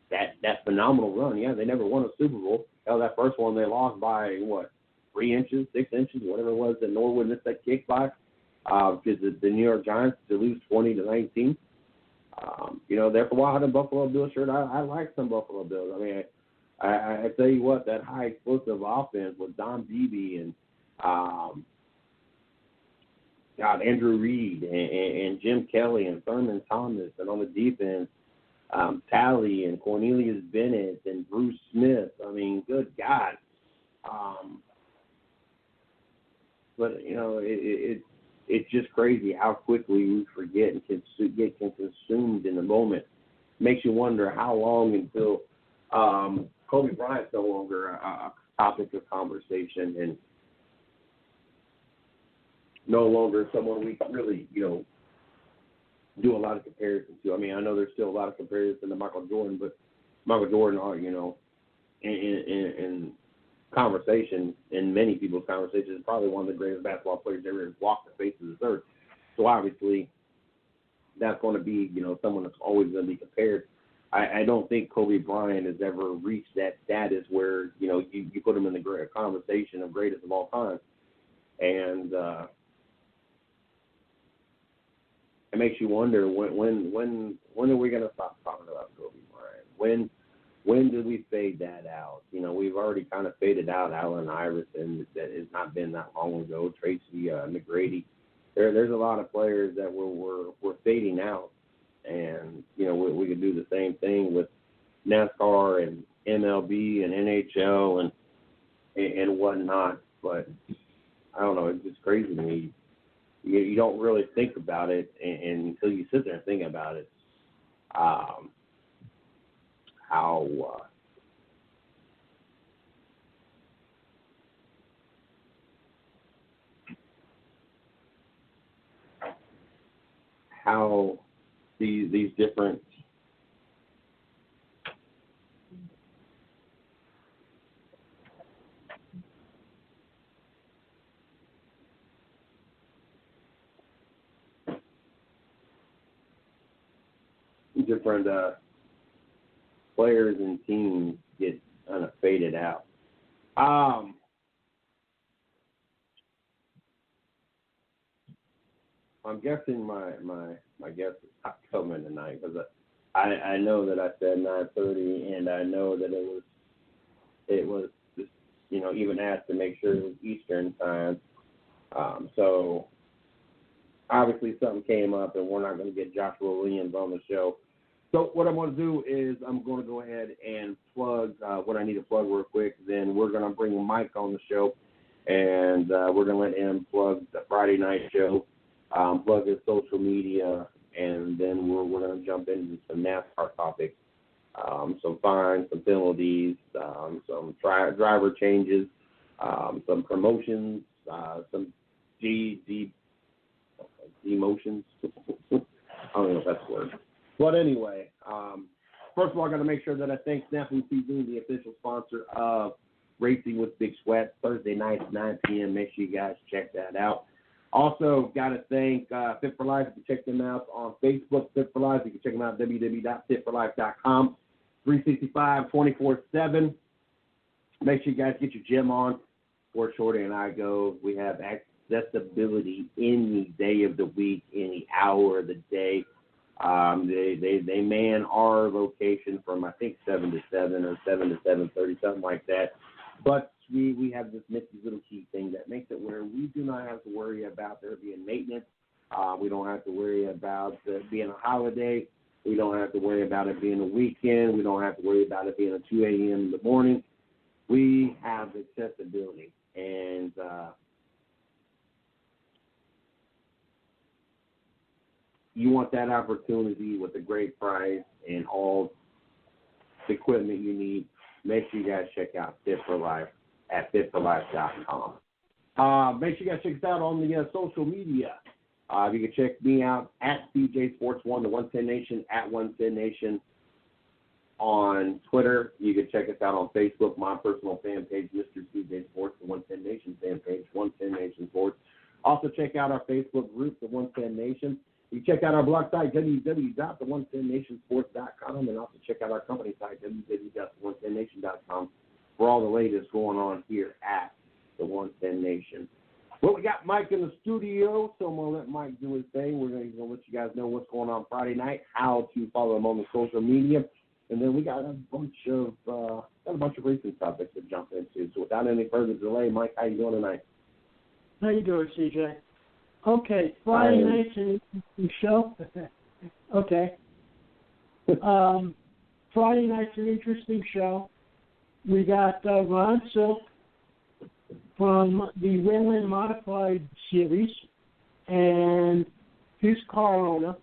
that phenomenal run? Yeah, they never won a Super Bowl. Hell, that first one they lost by 3 inches, 6 inches, whatever it was that Norwood missed that kick by, because the New York Giants to lose 20-19. You know, there for a while, I had a Buffalo Bills shirt. I like some Buffalo Bills. I mean, I tell you what, that high explosive offense with Don Beebe and Andrew Reed and Jim Kelly and Thurman Thomas, and on the defense, Talley and Cornelius Bennett and Bruce Smith. I mean, good God. But, you know, it's just crazy how quickly we forget and get consumed in the moment. Makes you wonder how long until Kobe Bryant's no longer a topic of conversation and no longer someone we really, you know, do a lot of comparisons to. I mean, I know there's still a lot of comparisons to Michael Jordan, but Michael Jordan, you know, and conversation, in many people's conversations, is probably one of the greatest basketball players ever walked the face of this earth. So obviously, that's going to be, someone that's always going to be compared. I don't think Kobe Bryant has ever reached that status where, you put him in the conversation of greatest of all time. And it makes you wonder, when are we going to stop talking about Kobe Bryant? When do we fade that out? We've already kind of faded out Allen Iverson. That has not been that long ago. Tracy McGrady. There's a lot of players that we're fading out. And, we could do the same thing with NASCAR and MLB and NHL and whatnot. But I don't know, it's just crazy to me. You don't really think about it and until you sit there and think about it, how these different players and teams get kind of faded out. I'm guessing my guess is not coming tonight because I know that I said 9:30, and I know that it was just, even asked to make sure it was Eastern time. So obviously something came up, and we're not going to get Joshua Williams on the show. So what I'm going to do is I'm going to go ahead and plug what I need to plug real quick. Then we're going to bring Mike on the show, and we're going to let him plug the Friday night show, plug his social media, and then we're going to jump into some NASCAR topics, some fines, some penalties, some driver changes, some promotions, some demotions. I don't know if that's the word. But anyway, first of all, I got to make sure that I thank Snafu Seasoning, the official sponsor of Racing with Big Sweat, Thursday nights, 9 p.m. Make sure you guys check that out. Also, got to thank Fit for Life. You can check them out on Facebook, Fit for Life. You can check them out at www.fitforlife.com, 365, 24/7. Make sure you guys get your gym on before Shorty and I go. We have accessibility any day of the week, any hour of the day. They man our location from, I think, 7 to 7 or 7 to 7:30, something like that. But we have this nifty little key thing that makes it where we do not have to worry about there being maintenance. We don't have to worry about it being a holiday. We don't have to worry about it being a weekend. We don't have to worry about it being a 2 a.m. in the morning. We have accessibility. And you want that opportunity with a great price and all the equipment you need, make sure you guys check out Fit for Life at fitforlife.com. Make sure you guys check us out on the social media. You can check me out at CJ Sports 1, the 110 Nation, at 110 Nation on Twitter. You can check us out on Facebook, my personal fan page, Mr. CJ Sports, the 110 Nation fan page, 110 Nation Sports. Also check out our Facebook group, the 110 Nation. You can check out our blog site, www.the110nationsports.com, and also check out our company site, www.the110nation.com, for all the latest going on here at the 110 Nation. Well, we got Mike in the studio, so I'm going to let Mike do his thing. We're going to let you guys know what's going on Friday night, how to follow him on the social media, and then we got a bunch of racing topics to jump into. So without any further delay, Mike, how you doing tonight? How you doing, CJ? Okay, Friday night's an interesting show. Okay. Friday night's an interesting show. We got Ron Silk from the Wayland Modified Series and his car owner.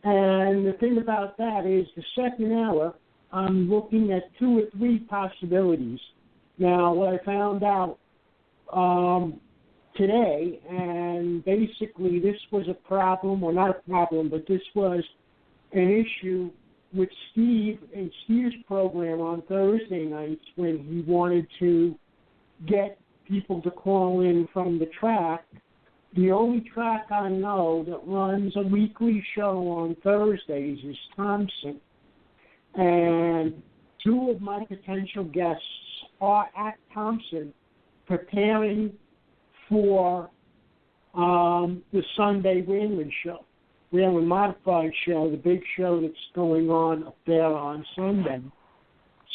And the thing about that is the second hour, I'm looking at 2 or 3 possibilities. Now, what I found out today, and basically this was a problem, or not a problem, but this was an issue with Steve and Steve's program on Thursday nights, when he wanted to get people to call in from the track, the only track I know that runs a weekly show on Thursdays is Thompson. And two of my potential guests are at Thompson preparing for the Sunday Whalen show, Whalen Modified show, the big show that's going on up there on Sunday.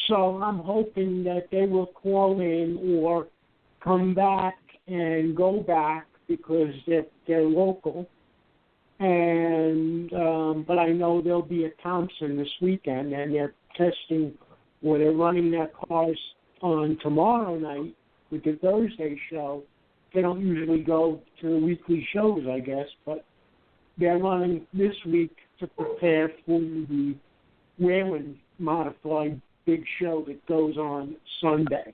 So I'm hoping that they will call in or come back and go back because they're local. And but I know they'll be at Thompson this weekend, and they're testing, or they're running their cars on tomorrow night with the Thursday show. They don't usually go to the weekly shows, I guess, but they're running this week to prepare for the Whalen Modified big show that goes on Sunday.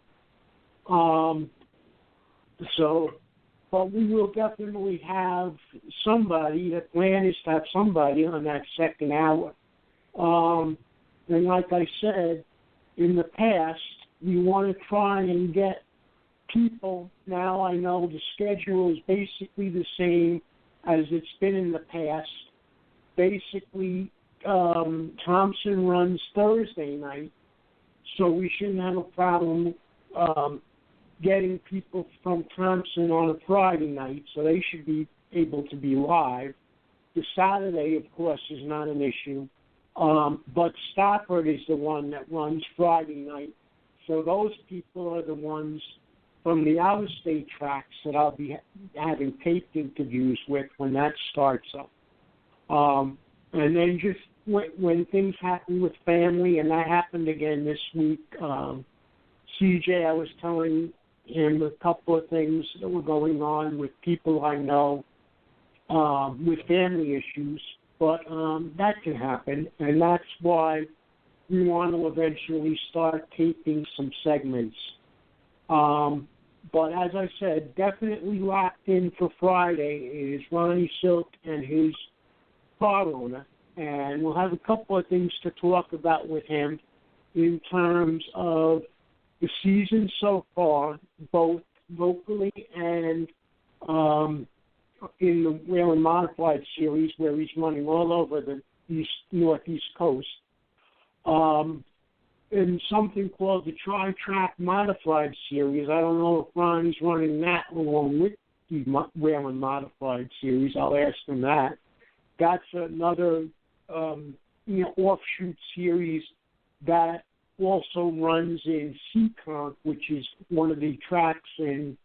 But we will definitely have somebody. The plan is to have somebody on that second hour. And like I said, in the past, we want to try and get people. Now I know the schedule is basically the same as it's been in the past. Basically, Thompson runs Thursday night, so we shouldn't have a problem getting people from Thompson on a Friday night, so they should be able to be live. The Saturday, of course, is not an issue, but Stafford is the one that runs Friday night, so those people are the ones from the out-of-state tracks that I'll be having taped interviews with when that starts up. And then just when things happen with family, and that happened again this week, CJ, I was telling him a couple of things that were going on with people I know with family issues, but that can happen, and that's why we want to eventually start taping some segments. But as I said, definitely locked in for Friday is Ronnie Silk and his car owner, and we'll have a couple of things to talk about with him in terms of the season so far, both locally and in the Whalen Modified Series, where he's running all over the northeast coast, in something called the Tri-Track Modified Series. I don't know if Ronnie's running that along with the Whalen Modified Series. I'll ask him that. That's another offshoot series that also runs in Seekonk, which is one of the tracks in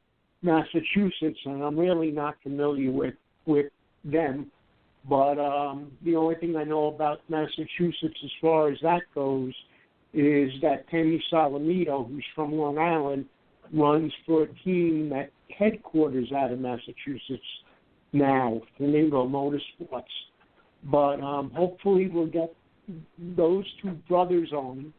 Massachusetts, and I'm really not familiar with them. But the only thing I know about Massachusetts as far as that goes is that Temi Salamito, who's from Long Island, runs for a team that headquarters out of Massachusetts now, Flamingo Motorsports. But hopefully we'll get those two brothers on.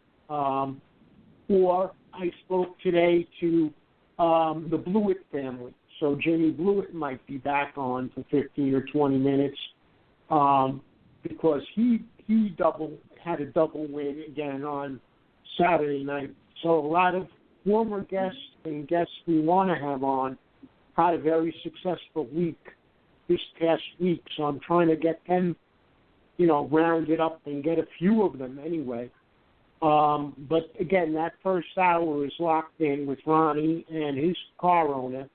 Or I spoke today to the Blewett family. So Jimmy Blewett might be back on for 15 or 20 minutes because he had a double win again on Saturday night. So a lot of former guests and guests we want to have on had a very successful week this past week. So I'm trying to get them, rounded up and get a few of them anyway. But again, that first hour is locked in with Ronnie and his car owner.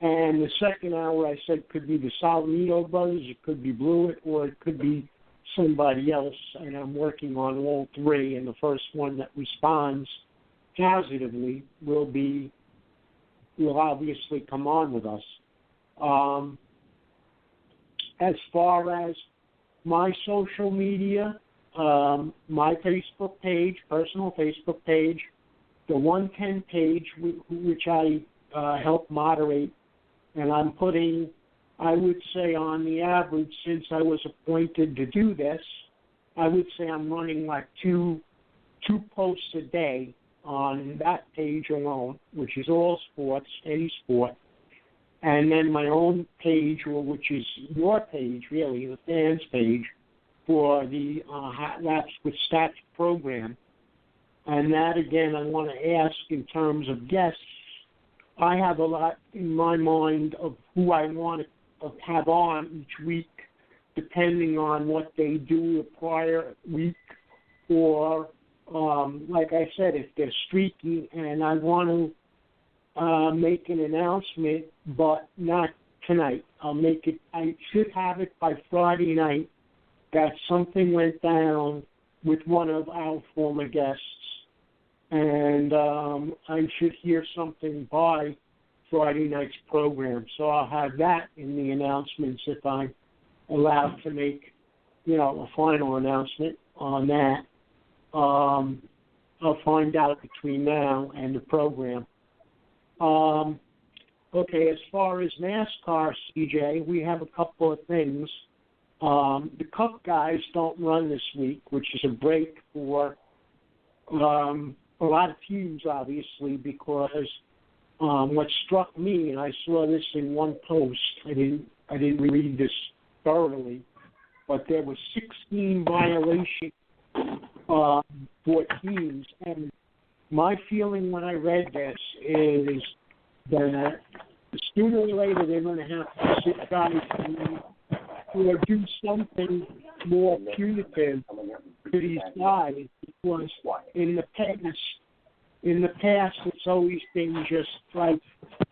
And the second hour, I said, could be the Salamito brothers, it could be Blewett, or it could be somebody else. And I'm working on all three. And the first one that responds positively will obviously come on with us. As far as my social media, my Facebook page, personal Facebook page, the 110 page, which I help moderate, and I'm putting, I would say on the average, since I was appointed to do this, I would say I'm running like two posts a day on that page alone, which is all sports, any sport. And then my own page, which is your page, really, the fans page, for the Hot Laps with Stats program. And that, again, I want to ask in terms of guests. I have a lot in my mind of who I want to have on each week, depending on what they do the prior week, or, like I said, if they're streaky, and I want to make an announcement, but not tonight. I'll make it. I should have it by Friday night that something went down with one of our former guests, and I should hear something by Friday night's program. So I'll have that in the announcements if I'm allowed to make, a final announcement on that. I'll find out between now and the program. Okay, as far as NASCAR, CJ, we have a couple of things. The Cup guys don't run this week, which is a break for a lot of teams, obviously, because what struck me, and I saw this in one post, I didn't read this thoroughly, but there were 16 violations for teams, and my feeling when I read this is that sooner or later they're going to have to sit guys or do something more punitive to these guys, because in the past it's always been just like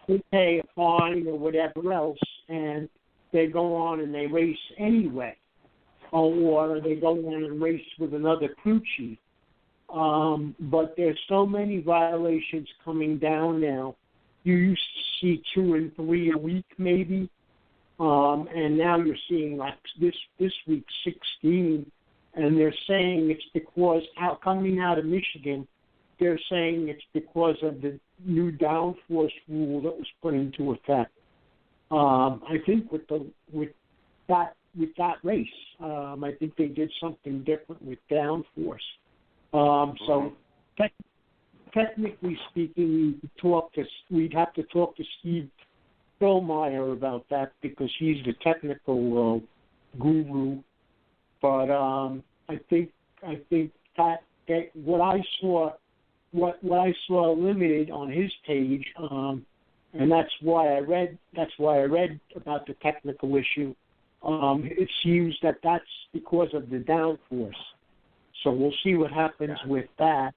they pay a fine or whatever else, and they go on and they race anyway, or they go on and race with another crew chief. But there's so many violations coming down now. You used to see 2 and 3 a week maybe, and now you're seeing like this week 16, and they're saying it's because coming out of Michigan, they're saying it's because of the new downforce rule that was put into effect. I think with that race, I think they did something different with downforce. So technically speaking, we'd have to talk to Steve Philmeyer about that because he's the technical guru. But I think that what I saw limited on his page, and that's why I read about the technical issue. It seems that that's because of the downforce. So we'll see what happens with that.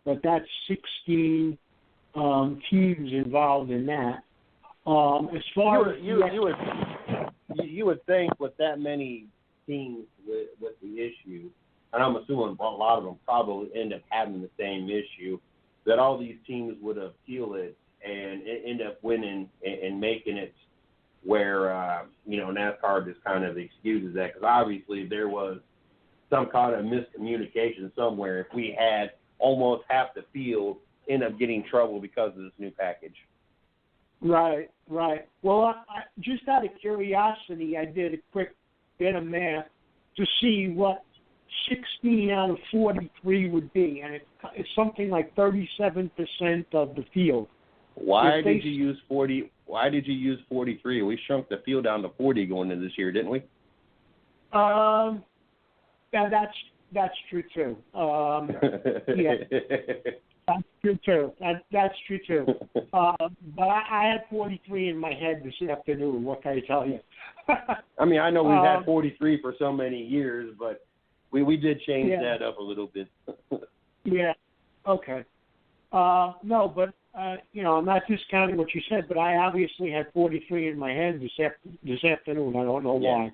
But that's 16 teams involved in that. As far as you would think with that many teams with the issue, and I'm assuming a lot of them probably end up having the same issue, that all these teams would appeal it and end up winning and making it where NASCAR just kind of excuses that, because obviously there was some kind of miscommunication somewhere if we had almost half the field end up getting in trouble because of this new package. Right. Well, I just out of curiosity, I did a quick bit of math to see what 16 out of 43 would be, and it's something like 37% of the field. Why did you use 40? Why did you use 43? We shrunk the field down to 40 going into this year, didn't we? Yeah, that's true too. Yeah, that's true too. That's true too. But I had 43 in my head this afternoon. What can I tell you? I mean, I know we've had 43 for so many years, but we did change that up a little bit. Yeah. Okay. No, but I'm not discounting what you said, but I obviously had 43 in my head this afternoon. I don't know why.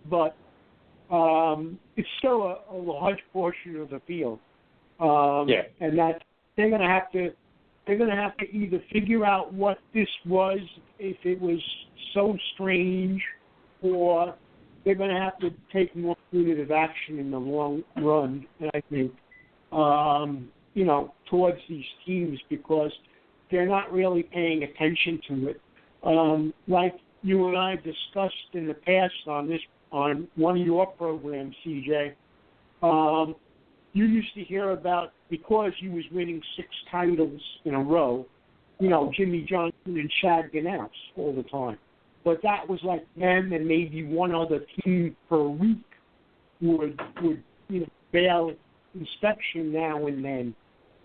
But it's still a large portion of the field. And that they're going to have to either figure out what this was, if it was so strange, or they're going to have to take more punitive action in the long run, I think, towards these teams, because they're not really paying attention to it. Like you and I discussed in the past on one of your programs, CJ, you used to hear about, because he was winning 6 titles in a row, Jimmy Johnson and Chad Ganous all the time. But that was like them and maybe one other team per week would fail inspection now and then.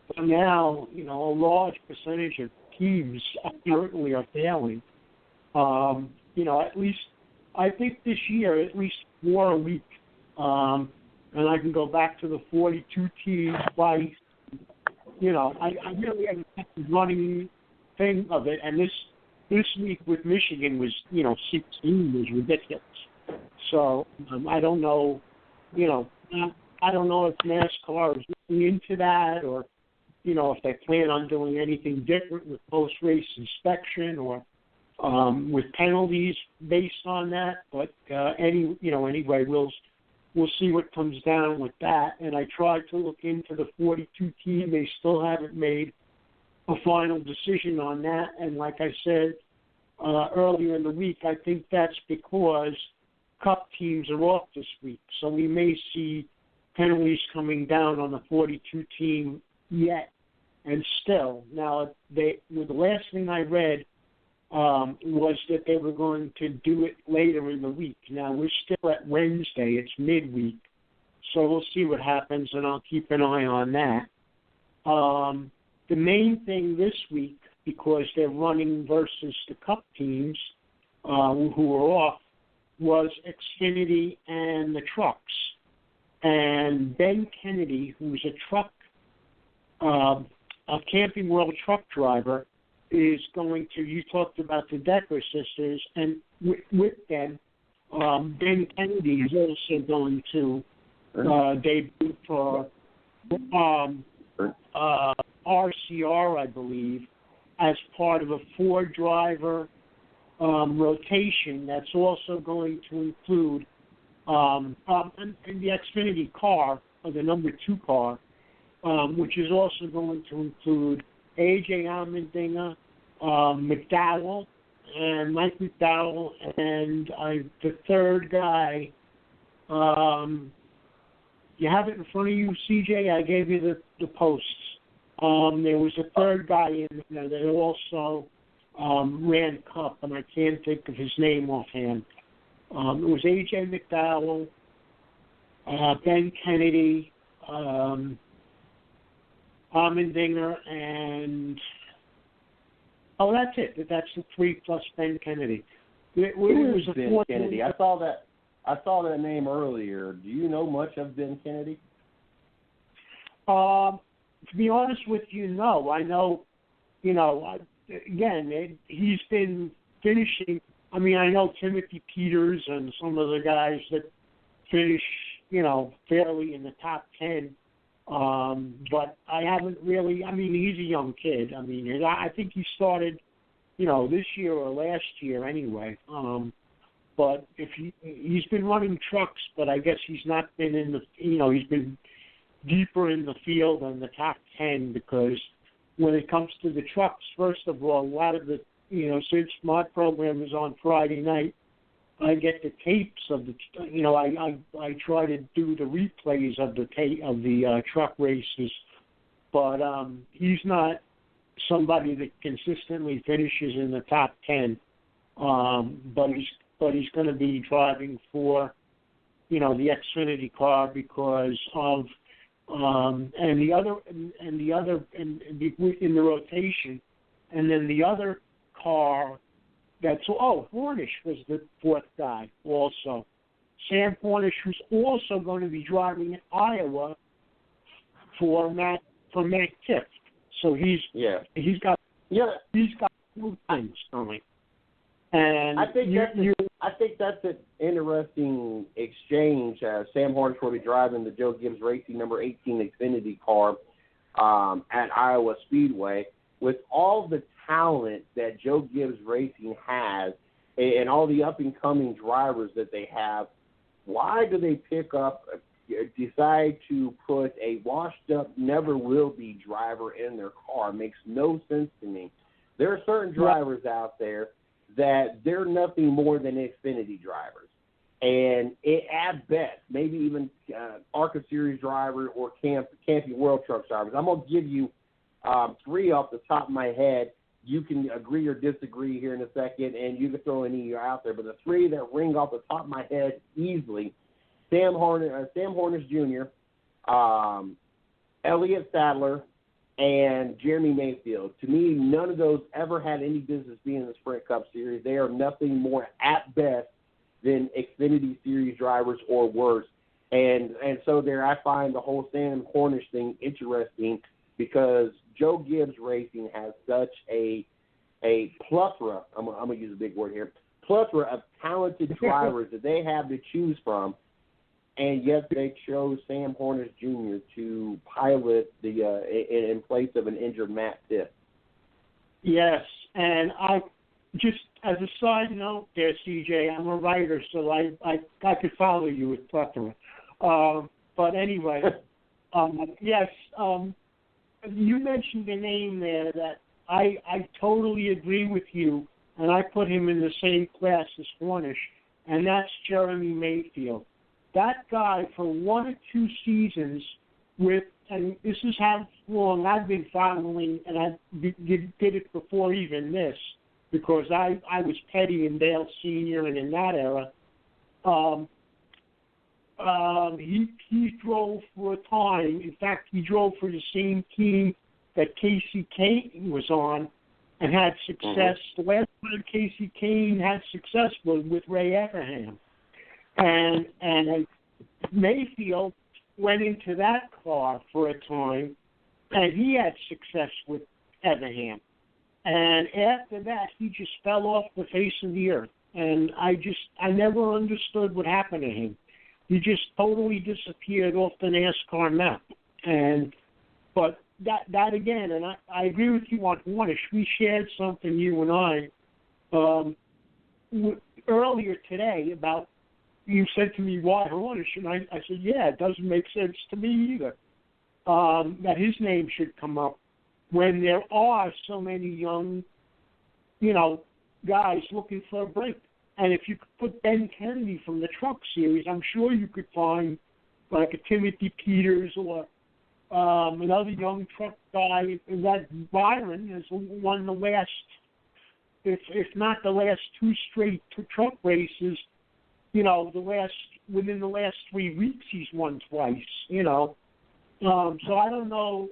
But now, a large percentage of teams apparently are failing. At least I think this year at least 4 a week. And I can go back to the 42 teams twice. I really haven't had the running thing of it. And this week with Michigan was, 16 was ridiculous. So I don't know, I don't know if NASCAR is looking into that or, if they plan on doing anything different with post-race inspection or with penalties based on that. But anyway, we'll see what comes down with that. And I tried to look into the 42 team. They still haven't made a final decision on that. And like I said earlier in the week, I think that's because Cup teams are off this week. So we may see penalties coming down on the 42 team yet. And still, now, the last thing I read was that they were going to do it later in the week. Now, we're still at Wednesday. It's midweek. So we'll see what happens, and I'll keep an eye on that. The main thing this week, because they're running versus the Cup teams who are off, was Xfinity and the trucks. And Ben Kennedy, who's a Camping World truck driver, is going to, you talked about the Decker sisters, and with them, Ben Kennedy is also going to debut for RCR, I believe, as part of a 4-driver rotation that's also going to include the Xfinity car, or the number 2 car, which is also going to include A.J. Allmendinger, McDowell, and Mike McDowell, and the third guy. You have it in front of you, CJ? I gave you the posts. There was a third guy in there that also ran Cup, and I can't think of his name offhand. It was A.J. McDowell, Ben Kennedy, Allmendinger, and that's it. That's the 3 plus Ben Kennedy. It was a Ben Kennedy? I saw that name earlier. Do you know much of Ben Kennedy? To be honest with you, no. I know, again, he's been finishing. I mean, I know Timothy Peters and some of the guys that finish, fairly in the top 10. But I haven't really. I mean, he's a young kid. I mean, I think he started, this year or last year anyway. But if he's been running trucks, but I guess he's not been in the. He's been deeper in the field than the top 10 because when it comes to the trucks, first of all, a lot of the, since my program is on Friday night, I get the tapes of the, I try to do the replays of the truck races, but he's not somebody that consistently finishes in the top 10. But he's going to be driving for, the Xfinity car because of in the rotation, and then the other car. Hornish was the 4th guy also. Sam Hornish, who's also going to be driving in Iowa for Matt Tiff. So he's got 2 times coming. And I think that's an interesting exchange. Sam Hornish will be driving the Joe Gibbs Racing number 18 Xfinity car at Iowa Speedway. With all the talent that Joe Gibbs Racing has and all the up-and-coming drivers that they have, why do they decide to put a washed-up, never-will-be driver in their car? It makes no sense to me. There are certain drivers out there that they're nothing more than Xfinity drivers. And at best, maybe even ARCA Series driver or Camping World Truck drivers. I'm going to give you 3 off the top of my head. You can agree or disagree here in a second, and you can throw any out there. But the 3 that ring off the top of my head easily Sam Hornish Jr., Elliott Sadler, and Jeremy Mayfield. To me, none of those ever had any business being in the Sprint Cup Series. They are nothing more at best than Xfinity Series drivers or worse. And so there I find the whole Sam Hornish thing interesting because Joe Gibbs Racing has such a plethora, I'm going to use a big word here, plethora of talented drivers that they have to choose from, and yet they chose Sam Hornish Jr. to pilot in place of an injured Matt Pitt. Yes, and I just as a side note there, CJ, I'm a writer, so I could follow you with plethora. But anyway, yes, you mentioned a name there that I totally agree with you, and I put him in the same class as Hornish, and that's Jeremy Mayfield. That guy, for 1 or 2 seasons, and this is how long I've been following, and I did it before even this, because I was Petty and Dale Sr. and in that era. He drove for a time. In fact, he drove for the same team that Casey Kane was on and had success. The last time Casey Kane had success was with Ray Effingham. And Mayfield went into that car for a time, and he had success with Effingham. And after that, he just fell off the face of the earth. And I never understood what happened to him. He just totally disappeared off the NASCAR map. But that again, and I agree with you on Hornish. We shared something, you and I, earlier today about, you said to me, why Hornish? And I said, yeah, it doesn't make sense to me either, that his name should come up when there are so many young, guys looking for a break. And if you could put Ben Kennedy from the Truck Series, I'm sure you could find like a Timothy Peters or another young truck guy. That Byron has won the last, if not the last 2 straight truck races, within the last 3 weeks he's won twice, So I don't know,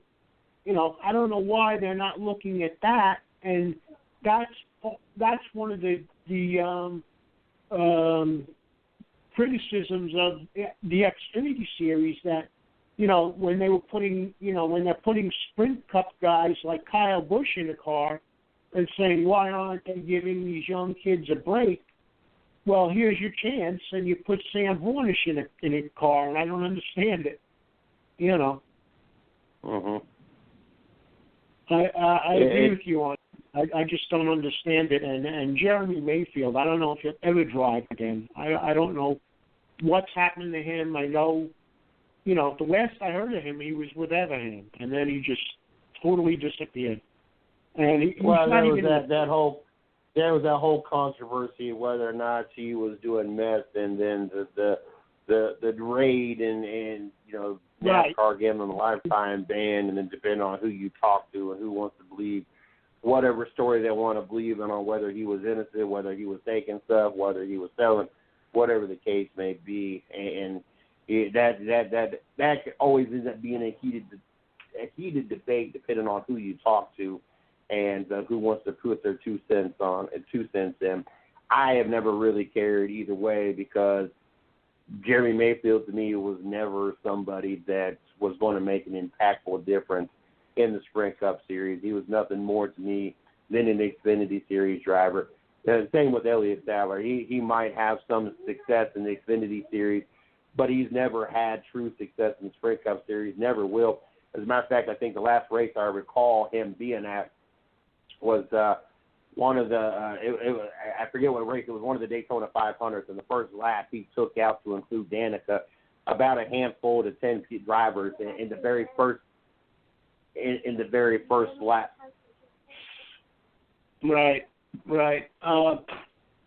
I don't know why they're not looking at that. And that's one of the criticisms of the Xfinity Series, that when they were putting when they're putting Sprint Cup guys like Kyle Busch in the car and saying, why aren't they giving these young kids a break? Well, here's your chance, and you put Sam Hornish in a car, and I don't understand it. I agree with you on. I just don't understand it. And Jeremy Mayfield, I don't know if he'll ever drive again. I don't know what's happened to him. I know, the last I heard of him, he was with Effingham, and then he just totally disappeared. And there was that whole controversy whether or not he was doing meth, and then the raid and NASCAR gave him a lifetime ban, and then depending on who you talk to and who wants to believe whatever story they want to believe in, on whether he was innocent, whether he was taking stuff, whether he was selling, whatever the case may be, and that always ends up being a heated debate depending on who you talk to and who wants to put their 2 cents in. I have never really cared either way, because Jeremy Mayfield to me was never somebody that was going to make an impactful difference in the Sprint Cup Series. He was nothing more to me than an Xfinity Series driver. And the same with Elliott Sadler. He might have some success in the Xfinity Series, but he's never had true success in the Sprint Cup Series, never will. As a matter of fact, I think the last race I recall him being at was one of the, I forget what race, it was one of the Daytona 500s, and the first lap he took out, to include Danica, about a handful to 10 drivers in the very first lap. Right.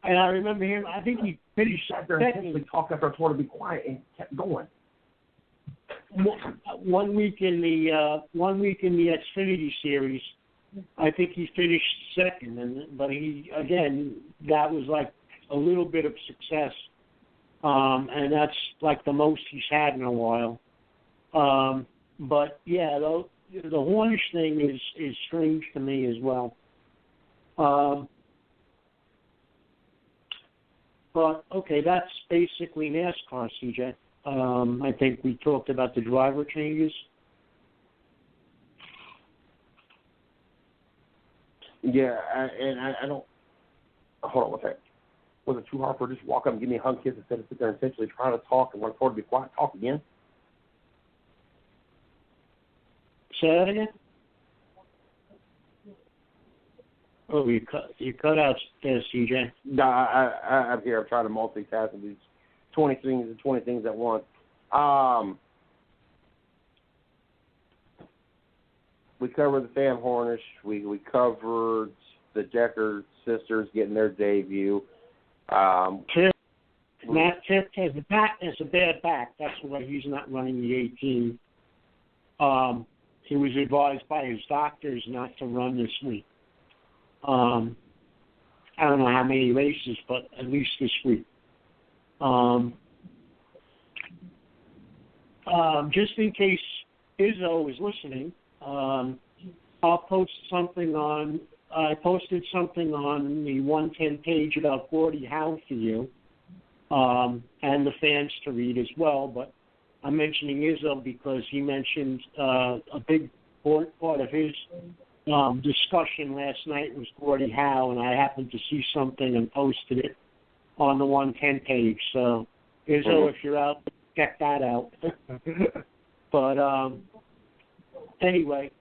And I remember him, I think he finished second. Talked after I told him to be quiet and kept going. One week in the Xfinity Series, I think he finished second, but he, again, that was like a little bit of success. and that's like the most he's had in a while. But yeah, the Hornish thing is strange to me as well. But okay, that's basically NASCAR, CJ. I think we talked about the driver changes. Yeah, I don't. Hold on one second. Was it too hard for her to just walk up and give me a hug kiss instead of sit there and intentionally trying to talk and want her to be quiet? Talk again. Say that again. Oh, you cut out there, CJ. No, I'm here. I'm trying to multitask and do 20 things at once. We covered the Sam Hornish. We covered the Decker sisters getting their debut. Matt Tiff has a bad back. That's why he's not running the 18. He was advised by his doctors not to run this week. I don't know how many races, but at least this week. Just in case Izzo is listening, I posted something on the 110 page about Gordie Howe for you, and the fans to read as well. But I'm mentioning Izzo because he mentioned a big part of his discussion last night was Gordie Howe, and I happened to see something and posted it on the 110 page. So, Izzo, if you're out, check that out. But anyway,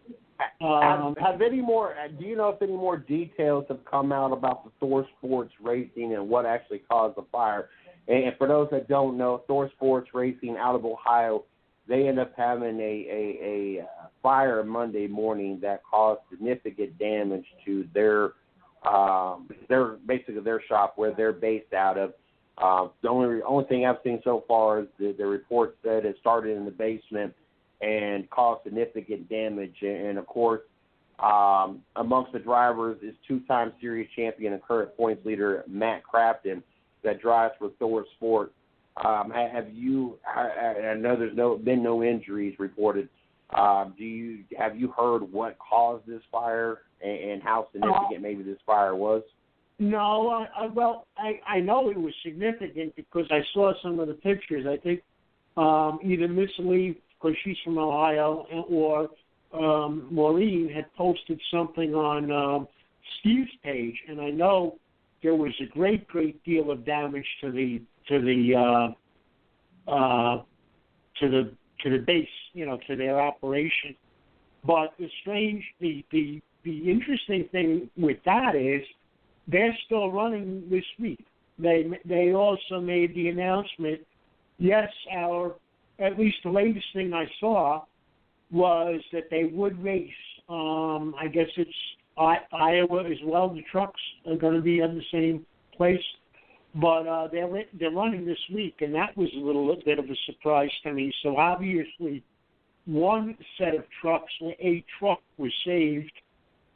have any more? Do you know if any more details have come out about the Thor Sports Racing and what actually caused the fire? And for those that don't know, Thor Sports Racing out of Ohio, they ended up having a fire Monday morning that caused significant damage to their shop where they're based out of. The only thing I've seen so far is the report said it started in the basement and caused significant damage. And of course, amongst the drivers is two-time series champion and current points leader Matt Crafton that drives for Thor Sport. Have you? I know there's been no injuries reported. Have you heard what caused this fire and how significant maybe this fire was? No, I know it was significant because I saw some of the pictures. I think either Miss Lee, because she's from Ohio, or Maureen had posted something on Steve's page, and I know there was a great deal of damage to the base, to their operation. But the interesting thing with that is they're still running this week. They also made the announcement. Yes, at least the latest thing I saw was that they would race. I guess it's Iowa as well. The trucks are going to be in the same place, but they're running this week, and that was a little bit of a surprise to me. So obviously, one set of trucks, a truck was saved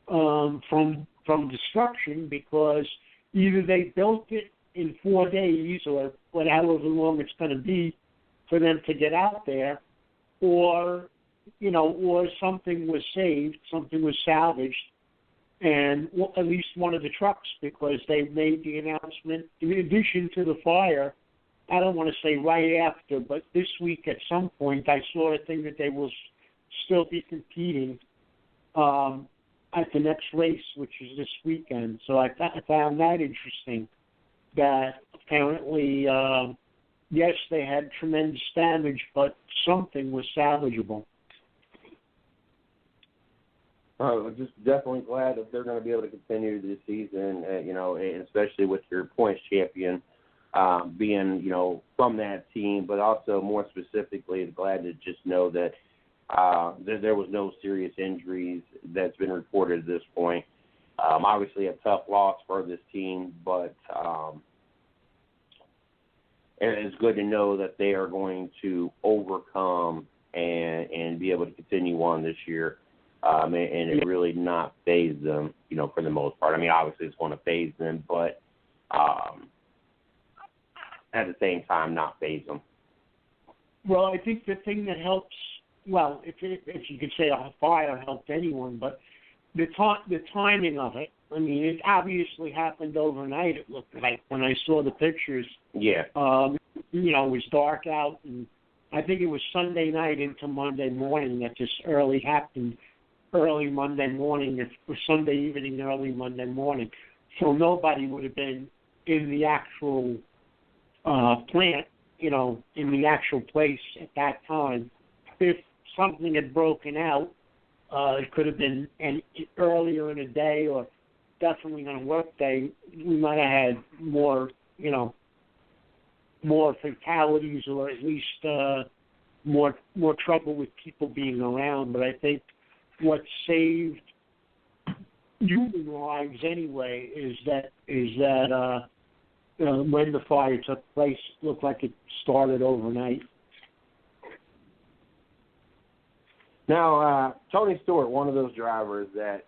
from destruction because either they built it in 4 days or however long it's going to be for them to get out there, or something was saved, something was salvaged, and at least one of the trucks, because they made the announcement in addition to the fire. I don't want to say right after, but this week at some point I saw a thing that they will still be competing at the next race, which is this weekend. So I found that interesting, that apparently, yes, they had tremendous damage, but something was salvageable. I'm just definitely glad that they're going to be able to continue this season, and especially with your points champion being, from that team, but also more specifically glad to just know that there was no serious injuries that's been reported at this point. Obviously a tough loss for this team, but it's good to know that they are going to overcome and be able to continue on this year. And it really not phase them, for the most part. I mean, obviously it's going to phase them, but at the same time not phase them. Well, I think the thing that helps, well, if you could say a fire helped anyone, but the timing of it. I mean, it obviously happened overnight. It looked like when I saw the pictures. Yeah. You know, it was dark out, and I think it was Sunday night into Monday morning that this happened. Early Monday morning, or Sunday evening, early Monday morning. So nobody would have been in the actual plant, you know, in the actual place at that time. If something had broken out, it could have been earlier in the day or definitely on a work day. We might have had more, you know, more fatalities or at least more trouble with people being around. But I think what saved human lives anyway is that when the fire took place, it looked like it started overnight. Now, Tony Stewart, one of those drivers that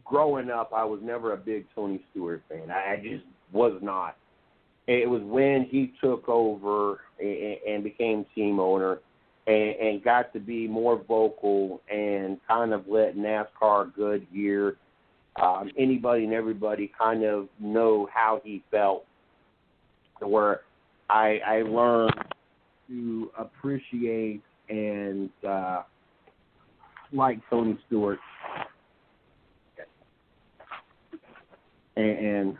growing up, I was never a big Tony Stewart fan. I just was not. It was when he took over and became team owner and got to be more vocal and kind of let NASCAR, Goodyear, anybody and everybody kind of know how he felt, where I learned to appreciate and like Tony Stewart. And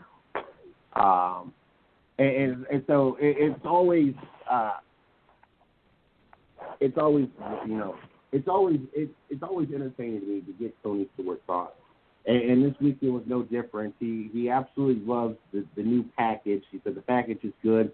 so it's always entertaining to me to get Tony Stewart's thoughts. And this weekend was no different. He absolutely loves the new package. He said the package is good.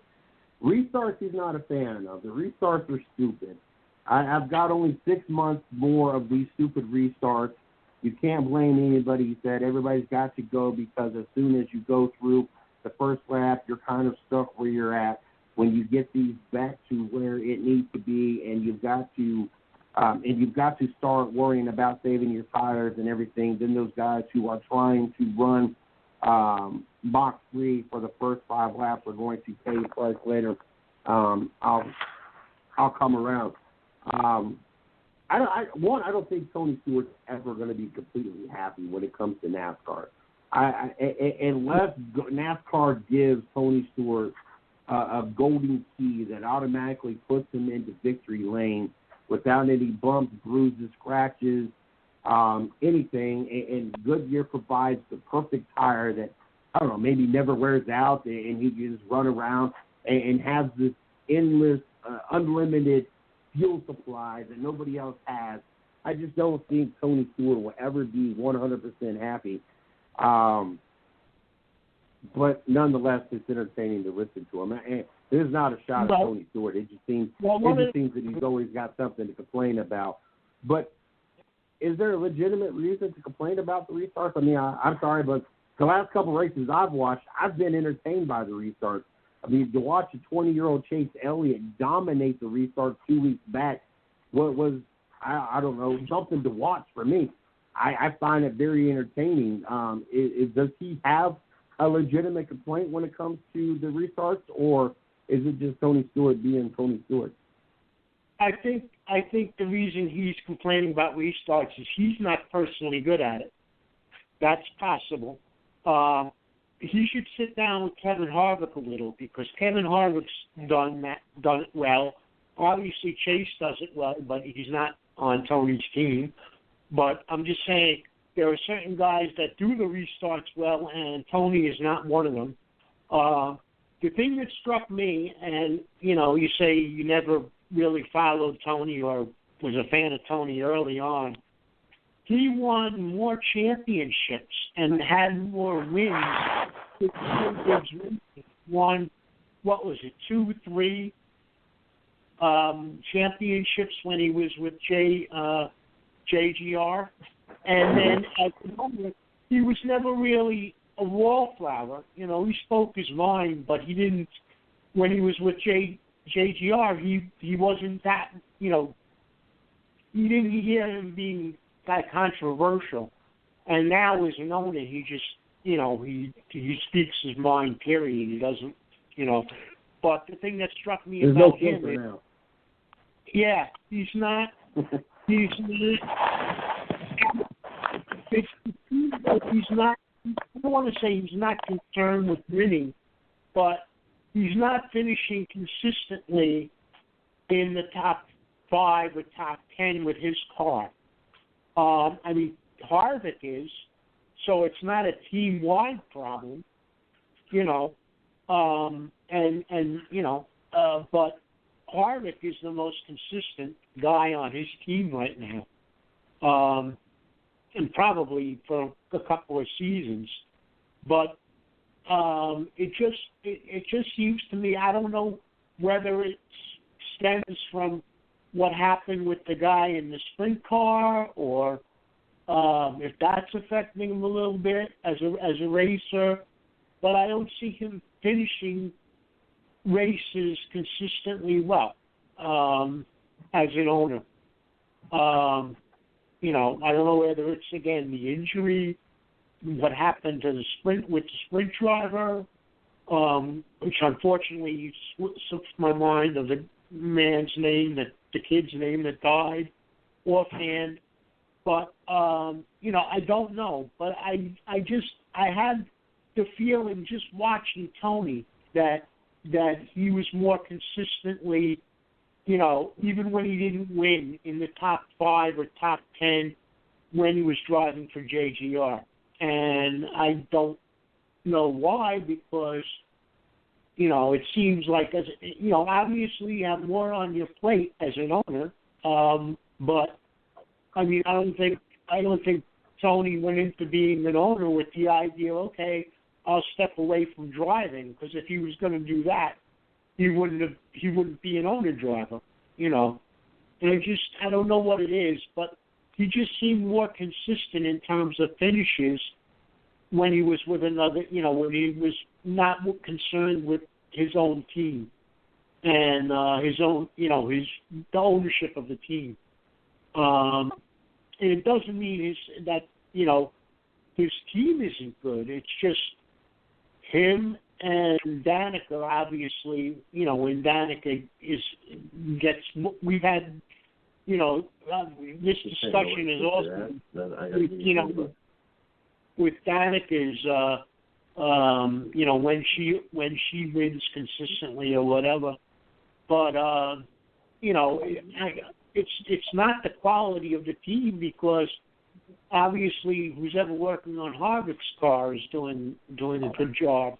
Restarts he's not a fan of. The restarts are stupid. I've got only 6 months more of these stupid restarts. You can't blame anybody. He said everybody's got to go because as soon as you go through the first lap, you're kind of stuck where you're at. When you get these back to where it needs to be, and you've got to start worrying about saving your tires and everything, then those guys who are trying to run box free for the first 5 laps are going to pay the price later. I'll come around. I don't think Tony Stewart's ever going to be completely happy when it comes to NASCAR. Unless NASCAR gives Tony Stewart a golden key that automatically puts him into victory lane without any bumps, bruises, scratches, anything, and Goodyear provides the perfect tire that, I don't know, maybe never wears out, and he can just run around and has this endless, unlimited fuel supply that nobody else has. I just don't think Tony Stewart will ever be 100% happy. But nonetheless, it's entertaining to listen to him. And there's not a shot at Tony Stewart. It just seems that he's always got something to complain about. But is there a legitimate reason to complain about the restarts? I mean, I'm sorry, but the last couple of races I've watched, I've been entertained by the restarts. I mean, to watch a 20-year-old Chase Elliott dominate the restart 2 weeks back was, I don't know, something to watch for me. I find it very entertaining. Does he have a legitimate complaint when it comes to the restarts, or is it just Tony Stewart being Tony Stewart? I think the reason he's complaining about restarts is he's not personally good at it. That's possible. He should sit down with Kevin Harvick a little, because Kevin Harvick's done it well. Obviously, Chase does it well, but he's not on Tony's team. But I'm just saying there are certain guys that do the restarts well, and Tony is not one of them. The thing that struck me, and, you know, you say you never really followed Tony or was a fan of Tony early on, he won more championships and had more wins. He won, 2, 3 championships when he was with JGR. And then at the moment, he was never really a wallflower. You know, he spoke his mind, but he didn't, when he was with JGR, he wasn't that, you know, you didn't hear him being that controversial. And now as an owner, he just he speaks his mind, period. He doesn't, But the thing that struck me There's no about him is, now. yeah, he's not. He's not. I don't want to say he's not concerned with winning, but he's not finishing consistently in the top 5 or top 10 with his car. Harvick is, so it's not a team-wide problem, but Harvick is the most consistent guy on his team right now, and probably for a couple of seasons. But it just seems to me, I don't know whether it stems from what happened with the guy in the sprint car, or if that's affecting him a little bit as a racer. But I don't see him finishing races consistently well as an owner. I don't know whether it's, again, the injury, what happened to the sprint driver, which unfortunately slips my mind of the man's name, the kid's name that died offhand. But I don't know. But I had the feeling just watching Tony that he was more consistently, even when he didn't win, in the top 5 or top 10 when he was driving for JGR. And I don't know why, because, it seems like, obviously you have more on your plate as an owner. But, I don't think Tony went into being an owner with the idea, okay, I'll step away from driving, because if he was going to do that, he wouldn't be an owner driver, And I don't know what it is, but he just seemed more consistent in terms of finishes when he was with another, when he was not concerned with his own team and his own, the ownership of the team. And it doesn't mean that his team isn't good. It's just him and Danica, obviously, when Danica we've had, this discussion is also, with Danica's, when she wins consistently or whatever. But, it's not the quality of the team, because obviously who's ever working on Harvick's car is doing a good job,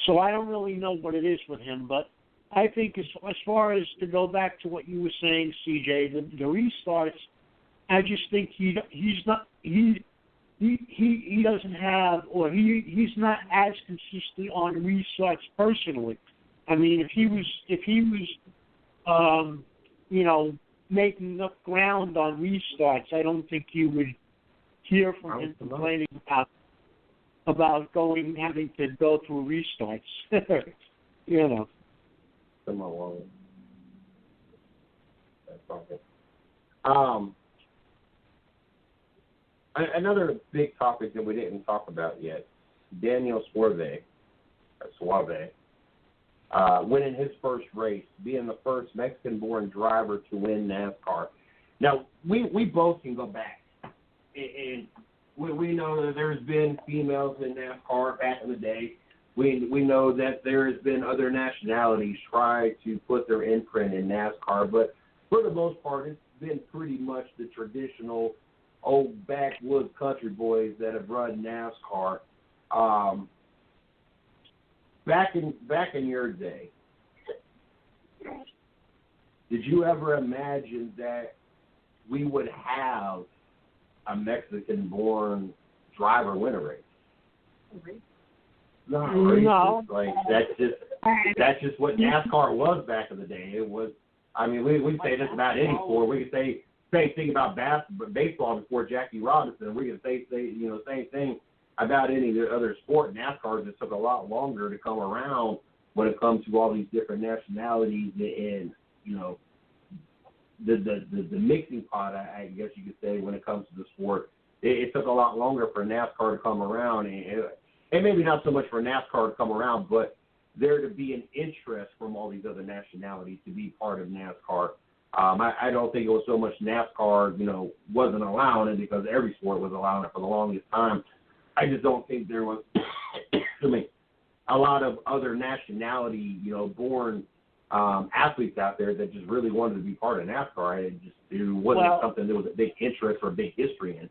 So I don't really know what it is with him, but I think as far as to go back to what you were saying, CJ, the restarts, I just think he doesn't have, or he's not as consistent on restarts personally. If he was making up ground on restarts, I don't think you would hear from him complaining about having to go through restarts. Come on, another big topic that we didn't talk about yet: Daniel Suave, winning his first race, being the first Mexican-born driver to win NASCAR. Now, we both can go back, and we know that there's been females in NASCAR back in the day. We know that there has been other nationalities try to put their imprint in NASCAR, but for the most part, it's been pretty much the traditional old backwoods country boys that have run NASCAR. Back in your day, did you ever imagine that we would have a Mexican-born driver win a race? No. Like that's just what NASCAR was back in the day. It was. We say this about any sport. We could say same thing about baseball before Jackie Robinson. We could say same thing about any other sport. NASCAR just took a lot longer to come around when it comes to all these different nationalities and the mixing pot, I guess you could say, when it comes to the sport. it took a lot longer for NASCAR to come around, and maybe not so much for NASCAR to come around, but there to be an interest from all these other nationalities to be part of NASCAR. I don't think it was so much NASCAR, wasn't allowing it because every sport was allowing it for the longest time. I just don't think there was, a lot of other nationality, born athletes out there that just really wanted to be part of NASCAR. It wasn't something there was a big interest or a big history in.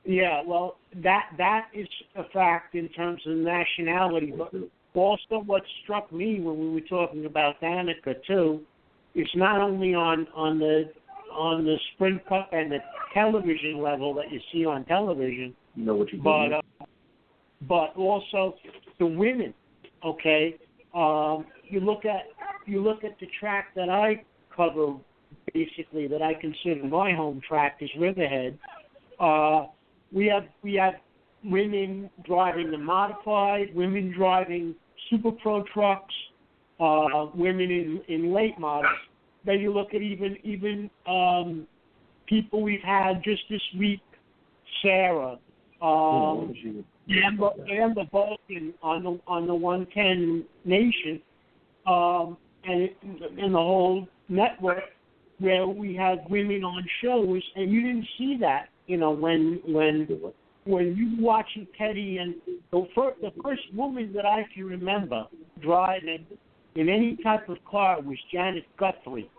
Yeah, well, that is a fact in terms of nationality. But also, what struck me when we were talking about Danica too, is not only on the Sprint Cup and the television level that you see on television, but also the women. Okay, you look at the track that I cover, basically that I consider my home track is Riverhead. We have women driving the modified, women driving Super Pro trucks, women in late models. Then you look at even people we've had just this week, Sarah, Amber Bolton on the 110 Nation, and the whole network where we have women on shows, and you didn't see that. When you watching Teddy, and the first woman that I can remember driving in any type of car was Janet Guthrie,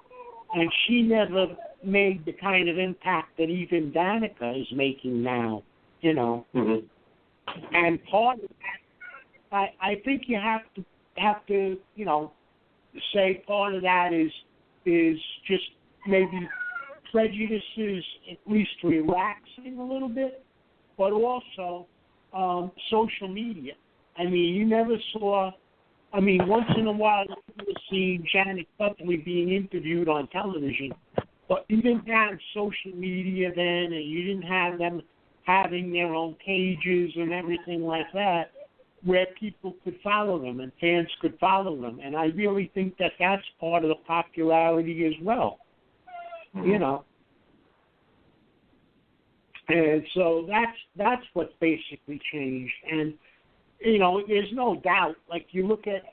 and she never made the kind of impact that even Danica is making now, Mm-hmm. And part of that, I think you have to say part of that is just maybe prejudices, at least relaxing a little bit, but also social media. I mean, you never saw, once in a while you would see Janet Guthrie being interviewed on television, but you didn't have social media then, and you didn't have them having their own pages and everything like that where people could follow them and fans could follow them. And I really think that that's part of the popularity as well. Mm-hmm. And so that's what's basically changed. And there's no doubt. Like you look at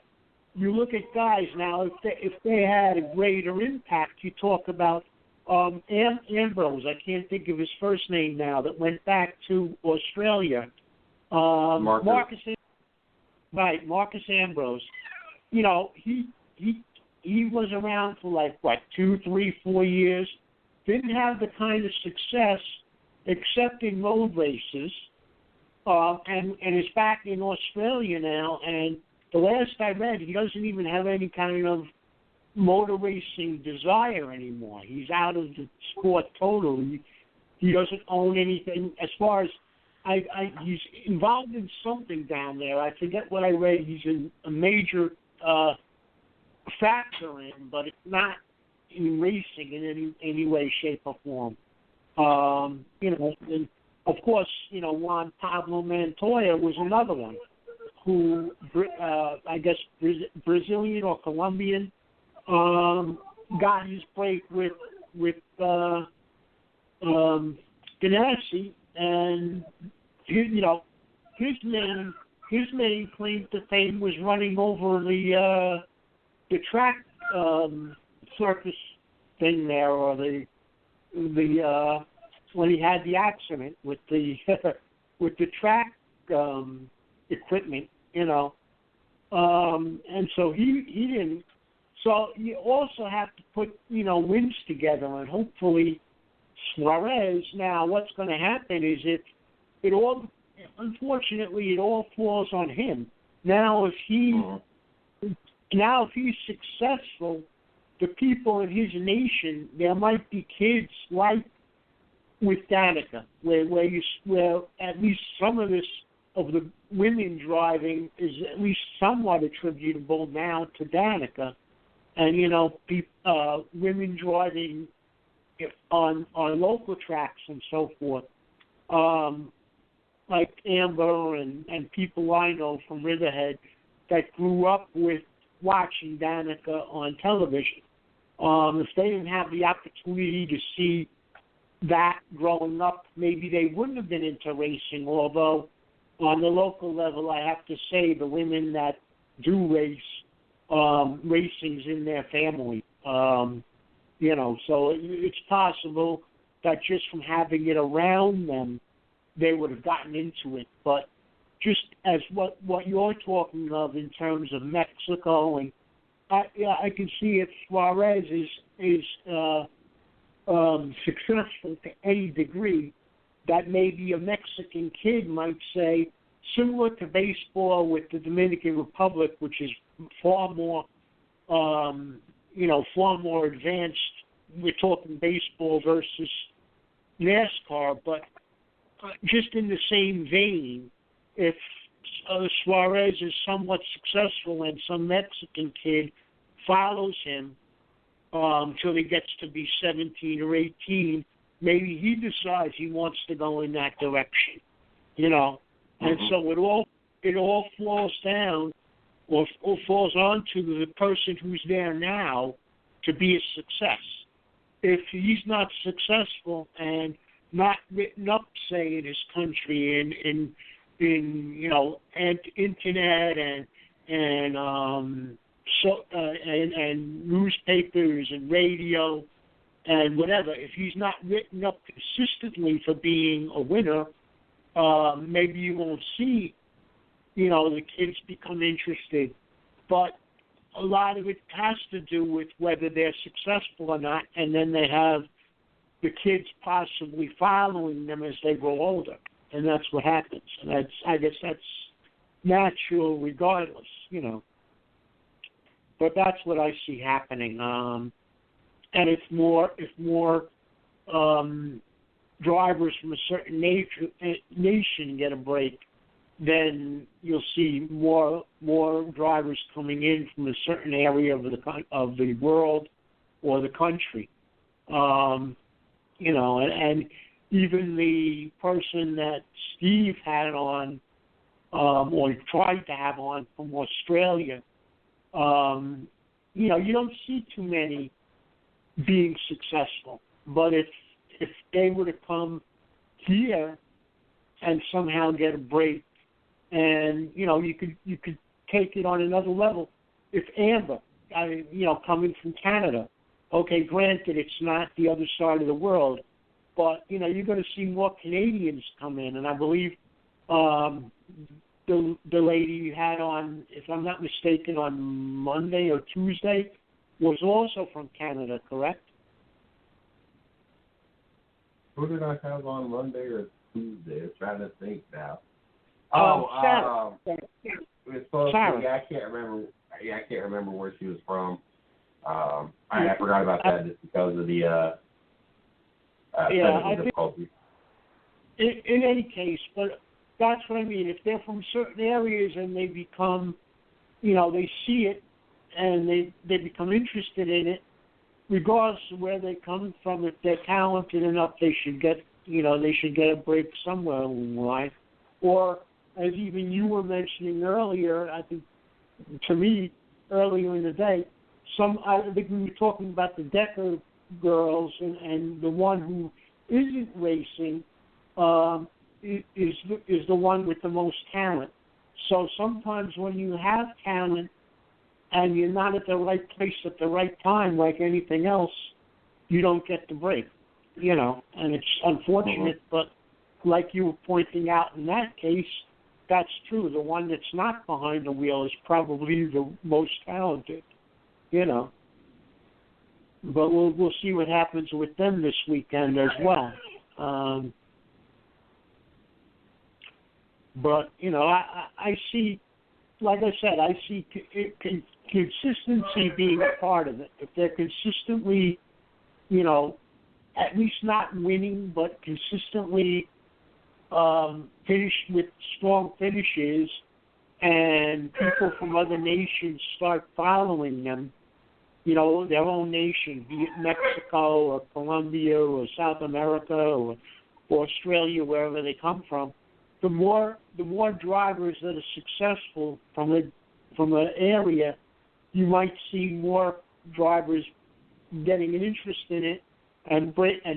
guys now. If they had a greater impact, you talk about Ambrose. I can't think of his first name now. That went back to Australia. Marcus Ambrose. He was around for 2, 3, 4 years. Didn't have the kind of success except in road races, and is back in Australia now. And the last I read, he doesn't even have any kind of motor racing desire anymore. He's out of the sport totally. He doesn't own anything. As far as he's involved in something down there. I forget what I read. He's a major factor in, but it's not in racing in any way, shape, or form. And of course, Juan Pablo Montoya was another one who, I guess, Brazilian or Colombian, got his break with Ganassi, and his main claim to fame was running over the track surface thing there, or the when he had the accident with the with the track equipment, and so he didn't. So you also have to put wins together, and hopefully Suarez. Now, what's going to happen is it all, unfortunately, it all falls on him. Now, if he's successful, the people in his nation, there might be kids like with Danica, where at least some of the women driving is at least somewhat attributable now to Danica, and women driving on local tracks and so forth, like Amber and people I know from Riverhead that grew up with watching Danica on television. If they didn't have the opportunity to see that growing up, maybe they wouldn't have been into racing, although on the local level, I have to say the women that do race, racing's in their family. So it's possible that just from having it around them, they would have gotten into it. But just as what you're talking of in terms of Mexico, and I can see if Suarez is successful to any degree, that maybe a Mexican kid might say, similar to baseball with the Dominican Republic, which is far more advanced. We're talking baseball versus NASCAR, but just in the same vein, if Suarez is somewhat successful and some Mexican kid follows him till he gets to be 17 or 18, maybe he decides he wants to go in that direction, And so it all falls down or falls onto the person who's there now to be a success. If he's not successful and not written up, say, in his country in internet and newspapers and radio and whatever, if he's not written up consistently for being a winner, maybe you won't see, the kids become interested. But a lot of it has to do with whether they're successful or not, and then they have the kids possibly following them as they grow older, and that's what happens. And I guess that's natural regardless, But that's what I see happening. And if more drivers from a certain nation get a break, then you'll see more drivers coming in from a certain area of the world or the country. And even the person that Steve had on, or tried to have on from Australia, you don't see too many being successful. But if they were to come here and somehow get a break, and you could take it on another level. If Amber, coming from Canada, okay, granted it's not the other side of the world, but you're going to see more Canadians come in, and I believe the lady you had on, if I'm not mistaken, on Monday or Tuesday, was also from Canada, correct? Who did I have on Monday or Tuesday? I'm trying to think now. Sarah. It's supposed to, I can't remember. Yeah, I can't remember where she was from. I forgot about that just because of the technical difficulties. In any case, but that's what I mean. If they're from certain areas and they become, they see it and they become interested in it, regardless of where they come from, if they're talented enough, they should get a break somewhere in life. Or, as even you were mentioning earlier, I think, to me, earlier in the day, I think we were talking about the Decker girls, and the one who isn't racing is the one with the most talent. So sometimes when you have talent and you're not at the right place at the right time, like anything else, you don't get the break, and it's unfortunate, but like you were pointing out in that case, that's true. The one that's not behind the wheel is probably the most talented, But we'll see what happens with them this weekend as well. But I see, like I said, I see consistency being a part of it. If they're consistently, at least not winning, but consistently finish with strong finishes, and people from other nations start following them, their own nation, be it Mexico or Colombia or South America or Australia, wherever they come from, the more drivers that are successful from an area, you might see more drivers getting an interest in it and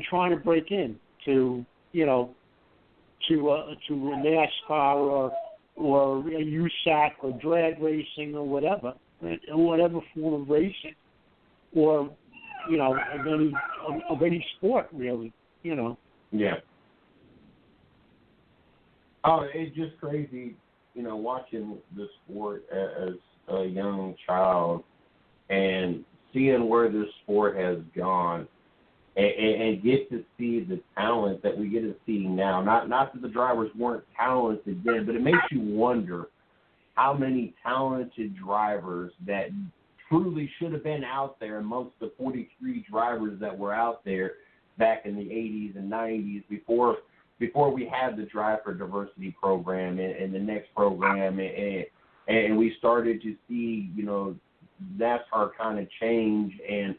trying to break in to to a NASCAR or a USAC or drag racing or whatever form of racing, or of any sport really. Yeah. Oh, it's just crazy, watching the sport as a young child and seeing where this sport has gone, and get to see the talent that we get to see now. Not that the drivers weren't talented then, but it makes you wonder how many talented drivers that truly should have been out there amongst the 43 drivers that were out there back in the 80s and 90s before we had the Drive for Diversity program and the next program, and we started to see, NASCAR kind of change, and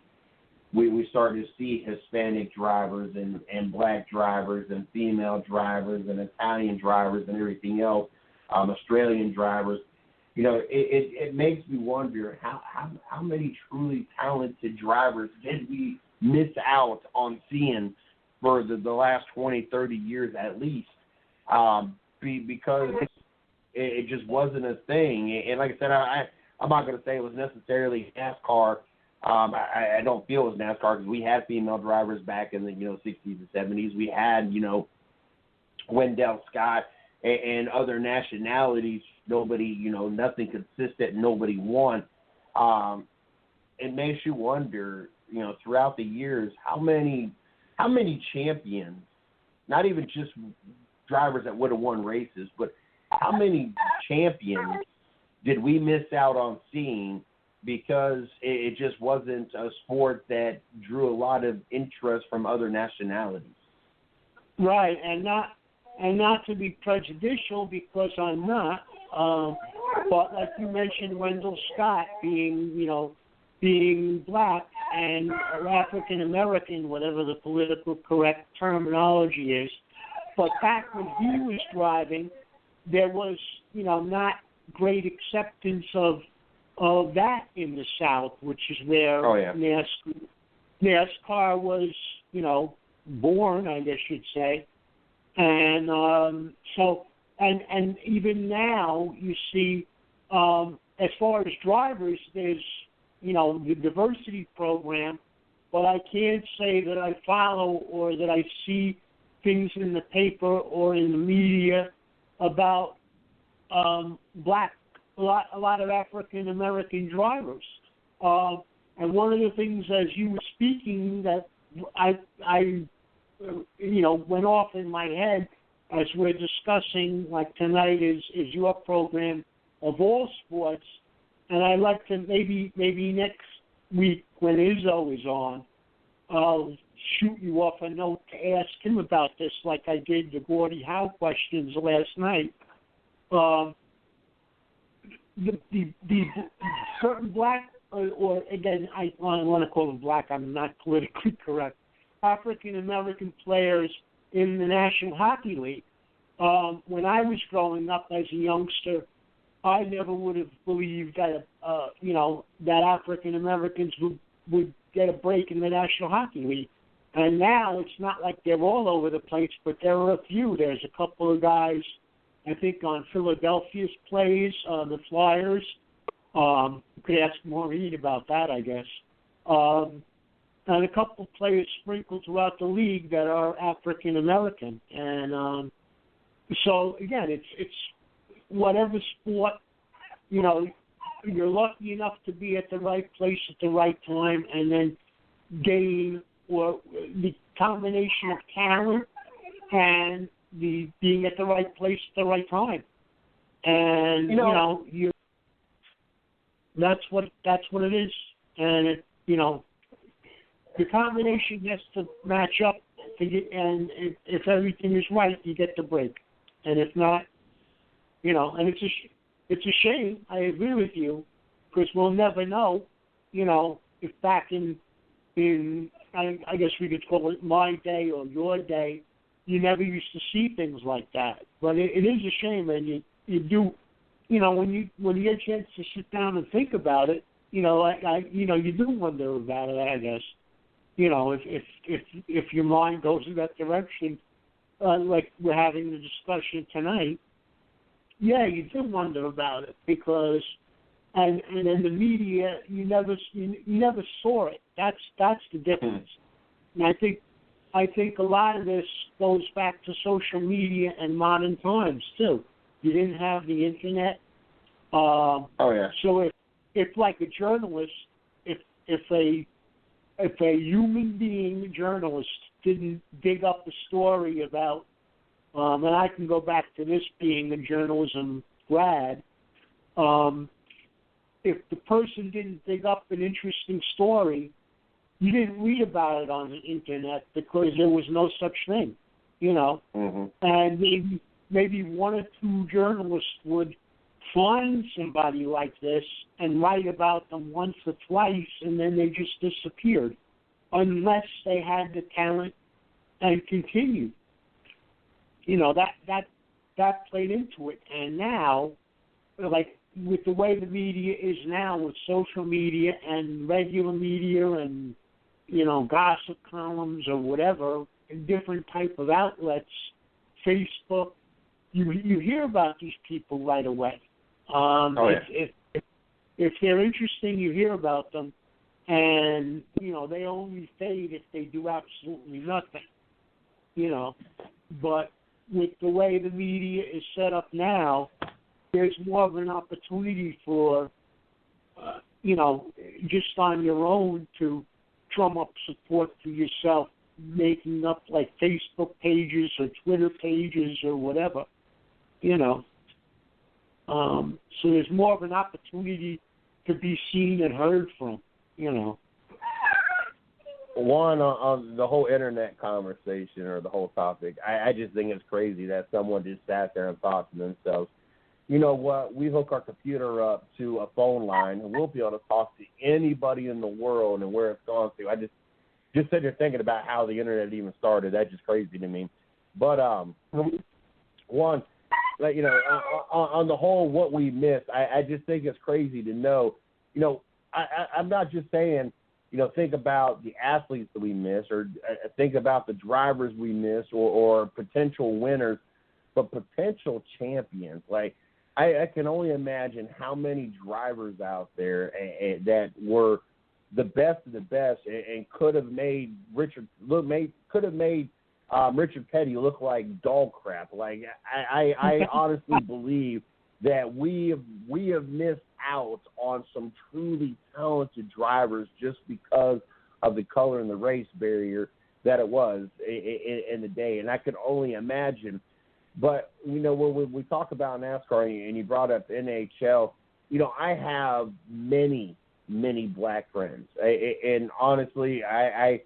we started to see Hispanic drivers and black drivers and female drivers and Italian drivers and everything else, Australian drivers. It makes me wonder how many truly talented drivers did we miss out on seeing for the last 20, 30 years at least, because it just wasn't a thing. And like I said, I'm not going to say it was necessarily NASCAR. I don't feel it was NASCAR because we had female drivers back in the 60s and 70s. We had Wendell Scott and other nationalities. Nobody, nothing consistent. Nobody won. It makes you wonder, throughout the years, how many champions, not even just drivers that would have won races, but how many champions did we miss out on seeing because it just wasn't a sport that drew a lot of interest from other nationalities? Right, and not to be prejudicial, because I'm not, but like you mentioned, Wendell Scott being black and African American, whatever the political correct terminology is. But back when he was driving, there was, not great acceptance of that in the South, which is where NASCAR was, born, I guess you'd say. And and even now you see, as far as drivers, there's the diversity program, but I can't say that I follow or that I see things in the paper or in the media about a lot of African American drivers. And one of the things, as you were speaking, that I went off in my head as we're discussing, like tonight is your program of all sports, and I'd like to maybe next week when Izzo is on, I'll shoot you off a note to ask him about this, like I did the Gordie Howe questions last night. The certain black, or again, I want to call them black, I'm not politically correct, African American players in the National Hockey League. When I was growing up as a youngster, I never would have believed that that African Americans would get a break in the National Hockey League. And now it's not like they're all over the place, but there are a few. There's a couple of guys, I think, on Philadelphia's plays, the Flyers. You could ask Maureen about that, I guess. And a couple of players sprinkled throughout the league that are African American. And so again, it's whatever sport, you're lucky enough to be at the right place at the right time, and then gain, or the combination of talent and the being at the right place at the right time. And that's what it is. And it, the combination has to match up to get, and if everything is right, you get the break. And if not, and it's a shame. I agree with you, because we'll never know, if back in I guess we could call it my day or your day, you never used to see things like that. But it is a shame, and you do, when you get a chance to sit down and think about it, you do wonder about it, I guess. you know, if your mind goes in that direction, like we're having the discussion tonight, yeah, you do wonder about it because, and in the media, you never saw it. That's the difference. And I think a lot of this goes back to social media and modern times too. You didn't have the internet. Oh yeah. So if like a journalist, if a human being journalist didn't dig up a story about, and I can go back to this being a journalism grad, if the person didn't dig up an interesting story, you didn't read about it on the internet because there was no such thing, you know. Mm-hmm. And maybe one or two journalists would find somebody like this and write about them once or twice, and then they just disappeared, unless they had the talent and continued. You know, that played into it. And now, like with the way the media is now, with social media and regular media and, you know, gossip columns or whatever, different type of outlets, Facebook, you hear about these people right away. If they're interesting, you hear about them, and, you know, they only fade if they do absolutely nothing, you know. But with the way the media is set up now, there's more of an opportunity for, you know, just on your own to drum up support for yourself, making up like Facebook pages or Twitter pages or whatever, you know. So there's more of an opportunity to be seen and heard from, you know. One, on the whole internet conversation or the whole topic, I just think it's crazy that someone just sat there and thought to themselves, you know what, we hook our computer up to a phone line and we'll be able to talk to anybody in the world and where it's gone to. I just sit there thinking about how the internet even started. That's just crazy to me. But one, like, you know, on the whole, what we missed, I just think it's crazy to know. You know, I'm not just saying, you know, think about the athletes that we miss, or think about the drivers we miss, or potential winners, but potential champions. Like, I can only imagine how many drivers out there that were the best of the best and could have made Richard Petty look like dog crap. Like, I honestly believe that we have missed out on some truly talented drivers just because of the color and the race barrier that it was in the day. And I can only imagine. But, you know, when we talk about NASCAR and you brought up NHL, you know, I have many, many black friends. And honestly, I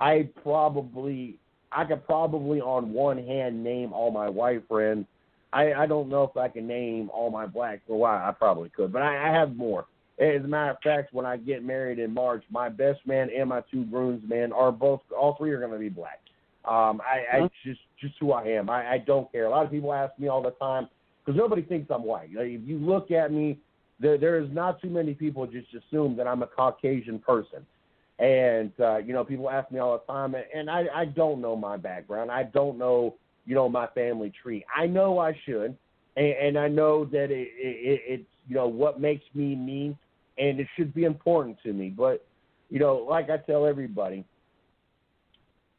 could probably on one hand name all my white friends. I don't know if I can name all my black. Well, I probably could, but I have more. As a matter of fact, when I get married in March, my best man and my two groomsmen all three are going to be black. I just who I am. I don't care. A lot of people ask me all the time because nobody thinks I'm white. Like, if you look at me, there is not too many people just assume that I'm a Caucasian person. And, you know, people ask me all the time, and I don't know my background. I don't know, you know, my family tree. I know I should, and I know that it's, you know, what makes me me, and it should be important to me. But, you know, like I tell everybody,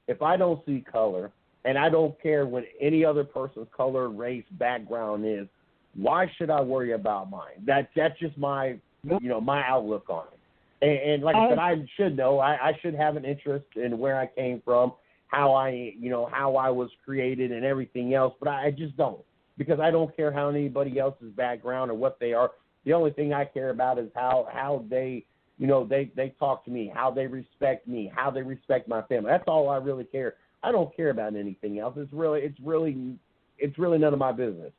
if I don't see color, and I don't care what any other person's color, race, background is, why should I worry about mine? That's just my, you know, my outlook on it. And like I said, I should know. I should have an interest in where I came from, how I was created, and everything else. But I just don't, because I don't care how anybody else's background or what they are. The only thing I care about is how they, you know, they talk to me, how they respect me, how they respect my family. That's all I really care. I don't care about anything else. It's really none of my business.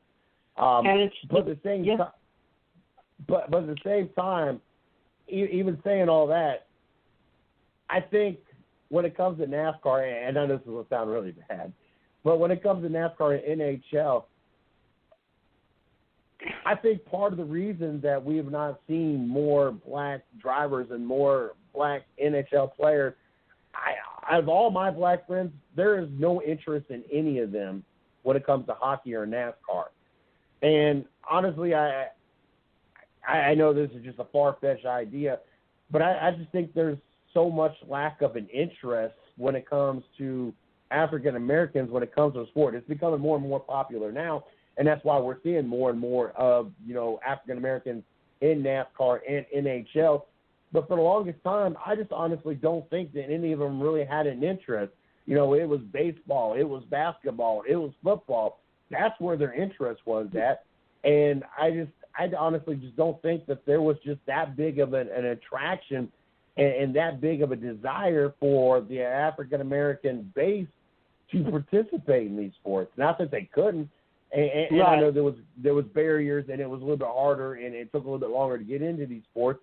But at the same time, even saying all that, I think when it comes to NASCAR, and I know this will sound really bad, but when it comes to NASCAR and NHL, I think part of the reason that we have not seen more black drivers and more black NHL players out of all my black friends, there is no interest in any of them when it comes to hockey or NASCAR. And honestly, I know this is just a far-fetched idea, but I just think there's so much lack of an interest when it comes to African Americans when it comes to sport. It's becoming more and more popular now, and that's why we're seeing more and more of, African Americans in NASCAR and NHL. But for the longest time, I just honestly don't think that any of them really had an interest. It was baseball, it was basketball, it was football. That's where their interest was at. And I honestly just don't think that there was just that big of an attraction and that big of a desire for the African American base to participate in these sports. Not that they couldn't, and I know there was barriers, and it was a little bit harder, and it took a little bit longer to get into these sports.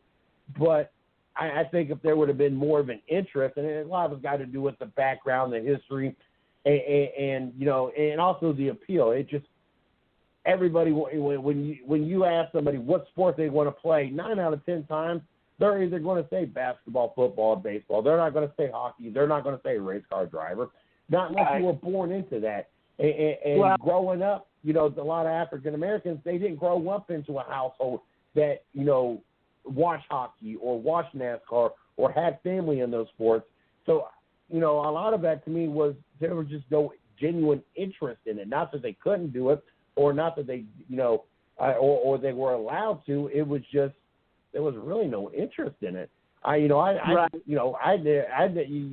But I think if there would have been more of an interest, and a lot of it's got to do with the background, the history, and also the appeal. It just everybody when you ask somebody what sport they want to play, 9 out of 10 times they're either going to say basketball, football, and baseball. They're not going to say hockey. They're not going to say race car driver. Not unless you were born into that. And growing up, a lot of African Americans, they didn't grow up into a household that, watch hockey or watch NASCAR or had family in those sports. So, a lot of that to me was there was just no genuine interest in it. Not that they couldn't do it or not that they, or they were allowed to. It was just there was really no interest in it. You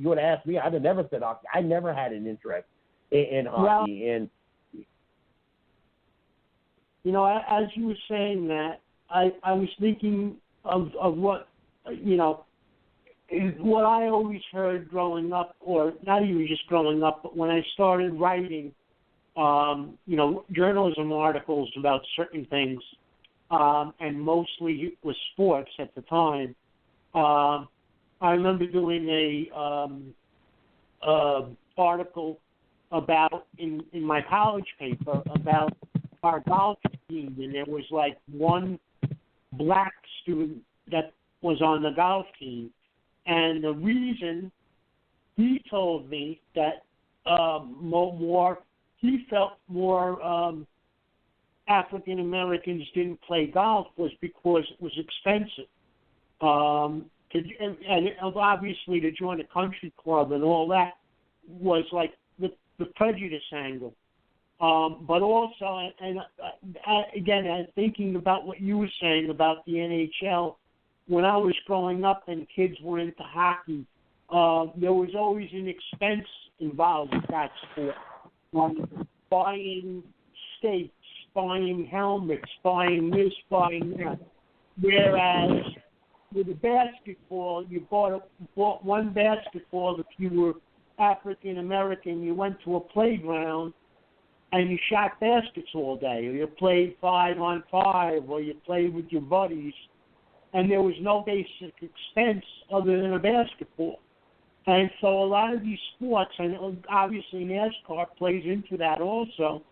would ask me, I'd have never said hockey. I never had an interest in hockey. And as you were saying that, I was thinking of what what I always heard growing up, or not even just growing up, but when I started writing, journalism articles about certain things, and mostly it was sports at the time. I remember doing a article about in my college paper about our golf team, and there was like one black student that was on the golf team, and the reason he told me that he felt more African Americans didn't play golf was because it was expensive. And obviously to join a country club and all that was like the prejudice angle. But also, and again, thinking about what you were saying about the NHL, when I was growing up and kids were into hockey, there was always an expense involved with that sport. Buying skates, buying helmets, buying this, buying that. Whereas with the basketball, you bought one basketball. If you were African American, you went to a playground and you shot baskets all day, or you played 5-on-5, or you played with your buddies, and there was no basic expense other than a basketball. And so a lot of these sports, and obviously NASCAR plays into that also,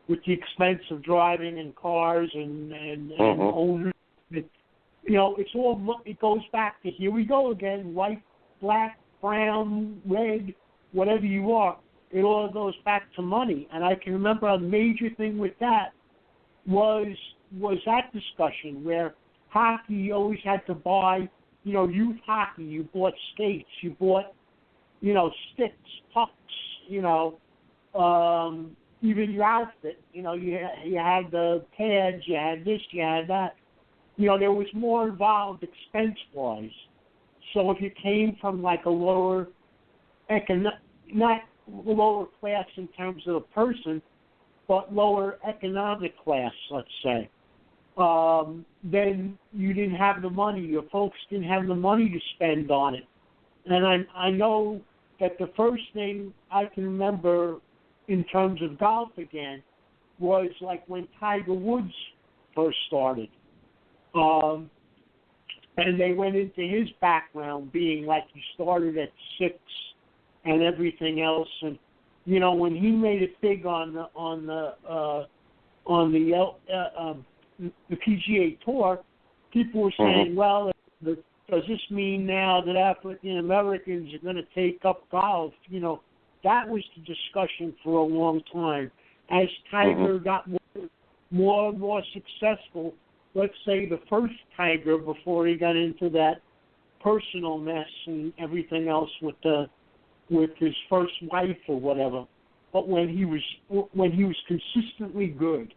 with the expense of driving in cars and owners. It goes back to, here we go again, white, black, brown, red, whatever you are. It all goes back to money. And I can remember a major thing with that was that discussion where hockey, you always had to buy, youth hockey. You bought skates. You bought, sticks, pucks, even your outfit. You had the pads, you had this, you had that. There was more involved expense-wise. So if you came from like a lower not lower class in terms of a person, but lower economic class, let's say, then you didn't have the money. Your folks didn't have the money to spend on it. And I know that the first thing I can remember in terms of golf again was like when Tiger Woods first started. And they went into his background being like he started at 6 and everything else. And, when he made it big on the PGA Tour, people were saying, well, does this mean now that African Americans are going to take up golf? You know, that was the discussion for a long time. As Tiger got more and more successful, let's say the first Tiger before he got into that personal mess and everything else with his first wife or whatever. But when he was consistently good,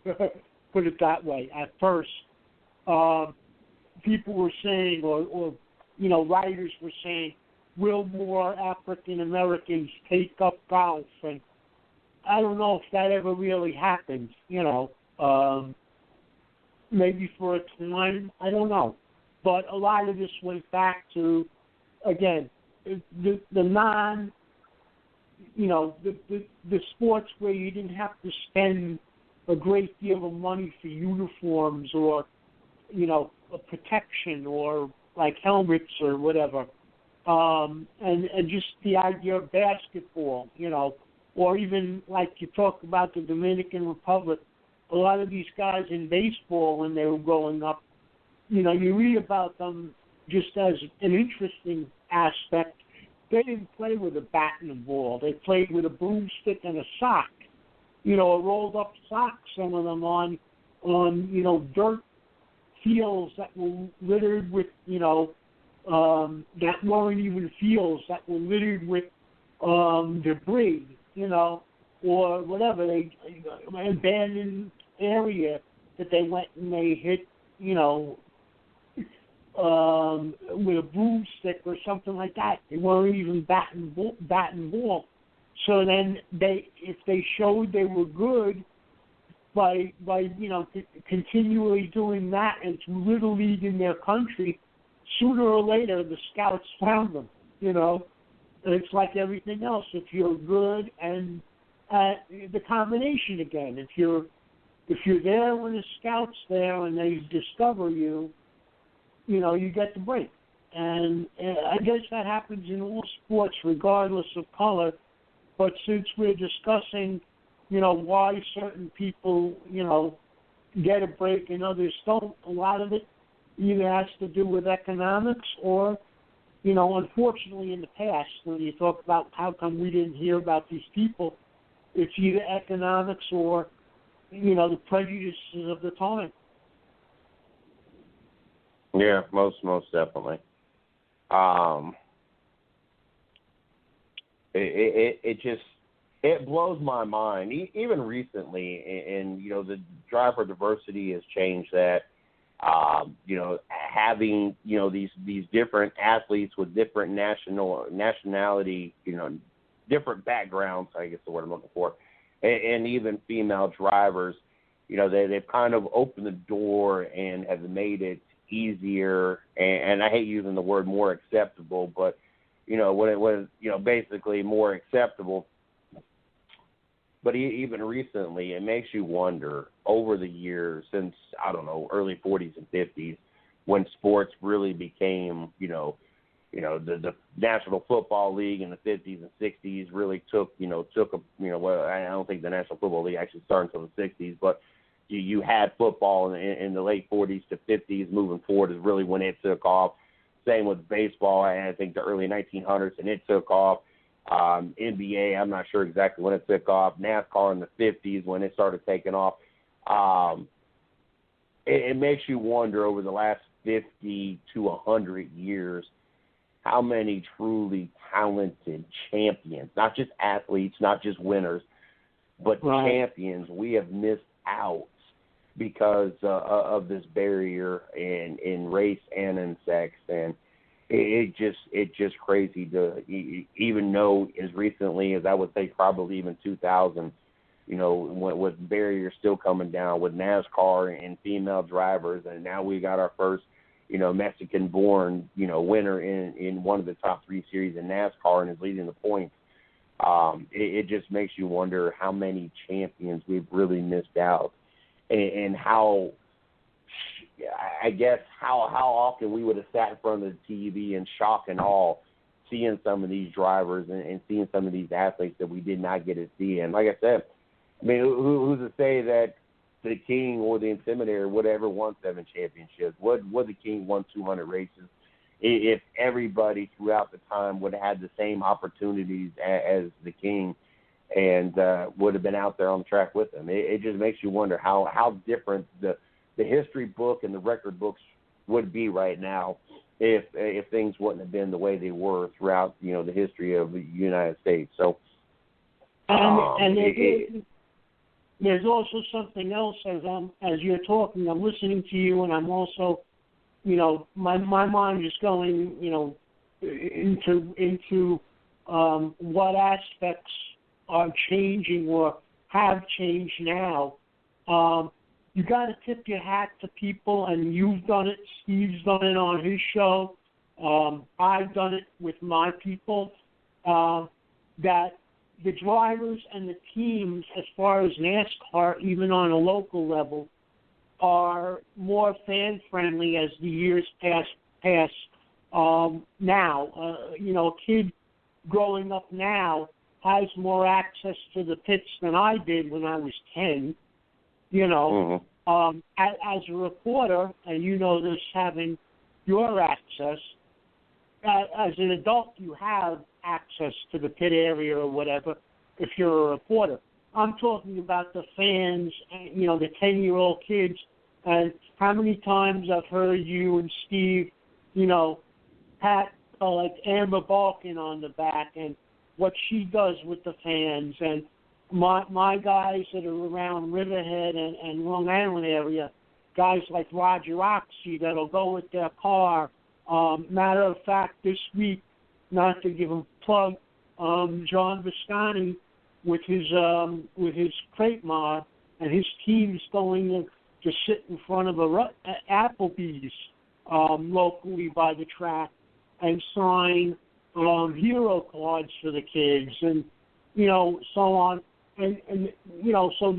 put it that way, at first, people were saying, or you know, writers were saying, will more African Americans take up golf? And I don't know if that ever really happened. You know, maybe for a time, I don't know. But a lot of this went back to, again, the non, you know, the sports where you didn't have to spend a great deal of money for uniforms or, you know, a protection or like helmets or whatever. And just the idea of basketball, you know, or even like you talk about the Dominican Republic, a lot of these guys in baseball when they were growing up, you know, you read about them just as an interesting aspect. They didn't play with a bat and a ball. They played with a broomstick and a sock, you know, a rolled up sock, some of them on you know, dirt fields that were littered with, you know, that weren't even fields, that were littered with debris, you know, or whatever, they abandoned area that they went and they hit, you know, with a broomstick or something like that. They weren't even bat and ball. So then if they showed they were good by you know, continually doing that and through Little League in their country, sooner or later the scouts found them, you know. And it's like everything else. If you're good and the combination again, if you're there when the scout's there and they discover you, you know, you get the break. And I guess that happens in all sports regardless of color. But since we're discussing, you know, why certain people, you know, get a break and others don't, a lot of it either has to do with economics or, you know, unfortunately in the past, when you talk about how come we didn't hear about these people, it's either economics or, you know, the prejudices of the time. Yeah, most definitely. It blows my mind. Even recently, and you know, the drive for diversity has changed that. You know, having, you know, these different athletes with different nationality, you know, different backgrounds, I guess the word I'm looking for, and even female drivers, you know, they've kind of opened the door and have made it easier, and I hate using the word more acceptable, but, you know, when it was, you know, basically more acceptable. But even recently, it makes you wonder, over the years, since, I don't know, early 40s and 50s, when sports really became, the National Football League in the 50s and 60s really well, I don't think the National Football League actually started until the 60s, but you had football in the late 40s to 50s. Moving forward is really when it took off. Same with baseball, I think the early 1900s, and it took off. NBA, I'm not sure exactly when it took off. NASCAR in the 50s when it started taking off. It makes you wonder, over the last 50 to 100 years, how many truly talented champions, not just athletes, not just winners, but champions we have missed out because of this barrier in race and in sex. And it's just crazy to even know as recently as, I would say, probably even 2000, with barriers still coming down with NASCAR and female drivers. And now we got our first, Mexican-born, winner in one of the top 3 series in NASCAR and is leading the points. It just makes you wonder how many champions we've really missed out, and how, I guess, how often we would have sat in front of the TV in shock and awe, seeing some of these drivers and seeing some of these athletes that we did not get to see. And like I said, I mean, who's to say that the King or the Intimidator would ever won 7 championships? Would the King won 200 races if everybody throughout the time would have had the same opportunities as the King and would have been out there on the track with him. It just makes you wonder how different the history book and the record books would be right now if things wouldn't have been the way they were throughout, the history of the United States. So, there's also something else as you're talking. I'm listening to you, and I'm also, my mind is going, into what aspects are changing or have changed now. You got to tip your hat to people, and you've done it. Steve's done it on his show. I've done it with my people. That the drivers and the teams, as far as NASCAR, even on a local level, are more fan-friendly as the years pass. Now, a kid growing up now has more access to the pits than I did when I was 10. As a reporter, and this, having your access, as an adult, you have access to the pit area or whatever if you're a reporter. I'm talking about the fans, the 10-year-old kids, and how many times I've heard you and Steve, pat like Amber Balkan on the back and what she does with the fans, and my guys that are around Riverhead and Long Island area, guys like Roger Oxy that'll go with their car. Matter of fact, this week, not to give him a plug, John Viscani with his crate mod and his team's going to sit in front of Applebee's locally by the track and sign hero cards for the kids and so on and so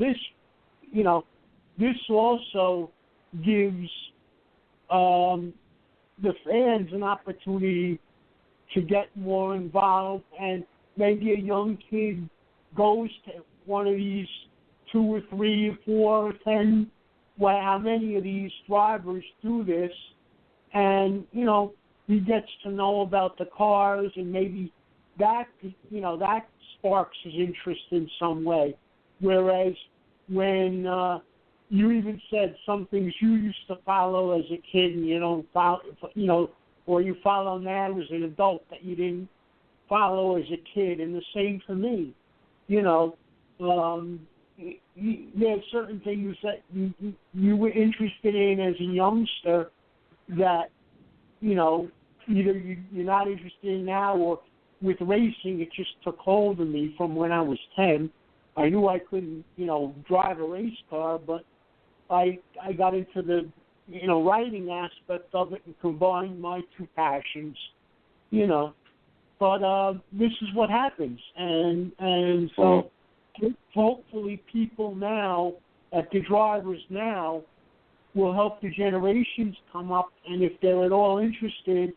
this also gives the fans an opportunity to get more involved, and maybe a young kid goes to one of these 2 or 3 or 4 or 10, how many of these drivers do this, and he gets to know about the cars, and maybe that sparks his interest in some way. Whereas when you even said some things you used to follow as a kid and you don't follow, or you follow now as an adult that you didn't follow as a kid, and the same for me. There's certain things that you were interested in as a youngster that, either you're not interested in now, or with racing, it just took hold of me from when I was 10. I knew I couldn't, drive a race car, but I got into the, writing aspect of it and combined my two passions, But this is what happens, and so hopefully people now, the drivers now, will help the generations come up, and if they're at all interested,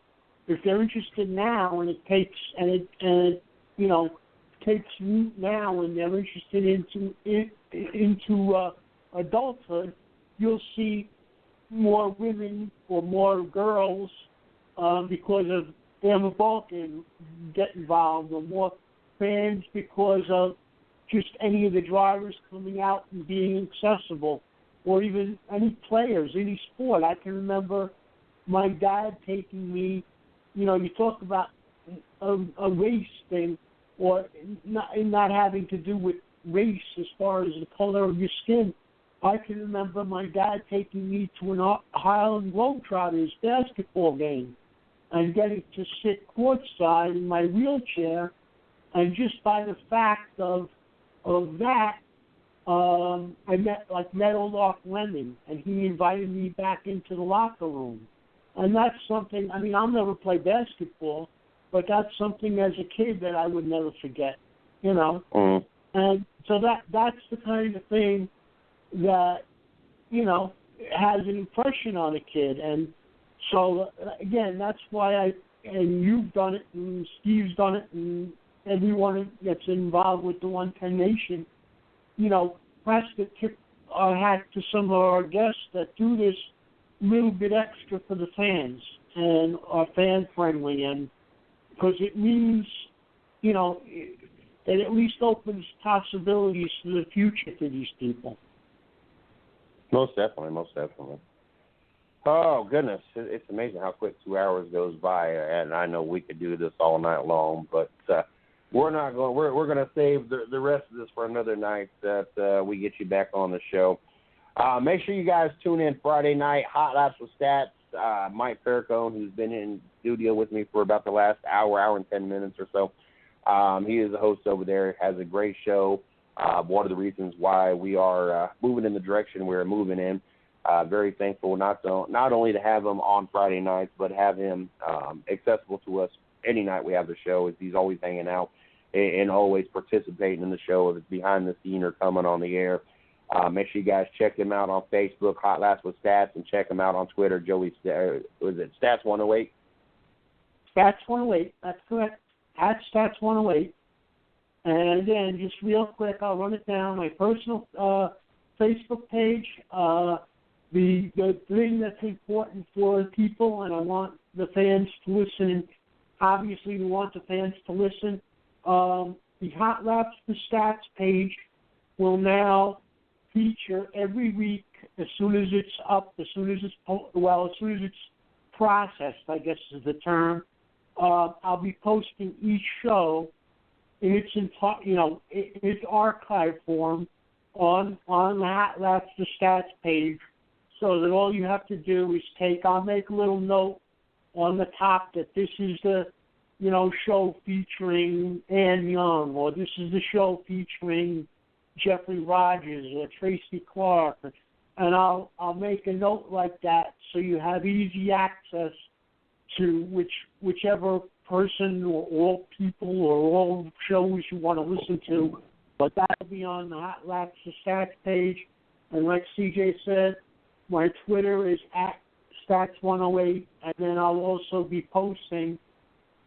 now, and it takes takes root now, and they're interested into adulthood, you'll see more women or more girls because of Amber Balkan get involved, or more fans because of just any of the drivers coming out and being accessible, or even any players, any sport. I can remember my dad taking me, you talk about a race thing, or not having to do with race as far as the color of your skin. I can remember my dad taking me to an Harlem Globetrotters basketball game and getting to sit courtside in my wheelchair, and just by the fact of that, I met Meadowlark Lemon, and he invited me back into the locker room. And that's something, I'll never play basketball, but that's something as a kid that I would never forget, Mm-hmm. And so that's the kind of thing that, has an impression on a kid. And so, again, that's why and you've done it, and Steve's done it, and everyone that's involved with the 110 Nation, has to tip our hat to some of our guests that do this little bit extra for the fans, and are fan friendly, and because it means, it at least opens possibilities for the future for these people. Most definitely. Oh, goodness. It's amazing how quick 2 hours goes by, and I know we could do this all night long, but we're not going. We're going to save the rest of this for another night that we get you back on the show. Make sure you guys tune in Friday night, Hot Laps with Stats. Mike Perricone, who's been in studio with me for about the last hour and 10 minutes or so. He is the host over there, has a great show. One of the reasons why we are moving in the direction we're moving in. Very thankful not only to have him on Friday nights, but have him accessible to us any night we have the show. As he's always hanging out and always participating in the show, if it's behind the scene or coming on the air. Make sure you guys check him out on Facebook, Hot Laps with Stats, and check him out on Twitter, Joey. Was it Stats108? Stats108, that's correct. At Stats108. And again, just real quick, I'll run it down. My personal Facebook page. The thing that's important for people, and I want the fans to listen. Obviously, we want the fans to listen. The Hot Laps for Stats page will now feature every week as soon as it's up, as soon as it's processed, I guess is the term. I'll be posting each show in its archive form on the Hot Laps for Stats page, so that all you have to do is I'll make a little note on the top that this is the, show featuring Ann Young, or this is the show featuring Jeffrey Rogers or Tracy Clark, and I'll make a note like that so you have easy access to whichever person or all people or all shows you want to listen to. But that'll be on the Hot Laps for Stats page. And like CJ said, my Twitter is at Stats108, and then I'll also be posting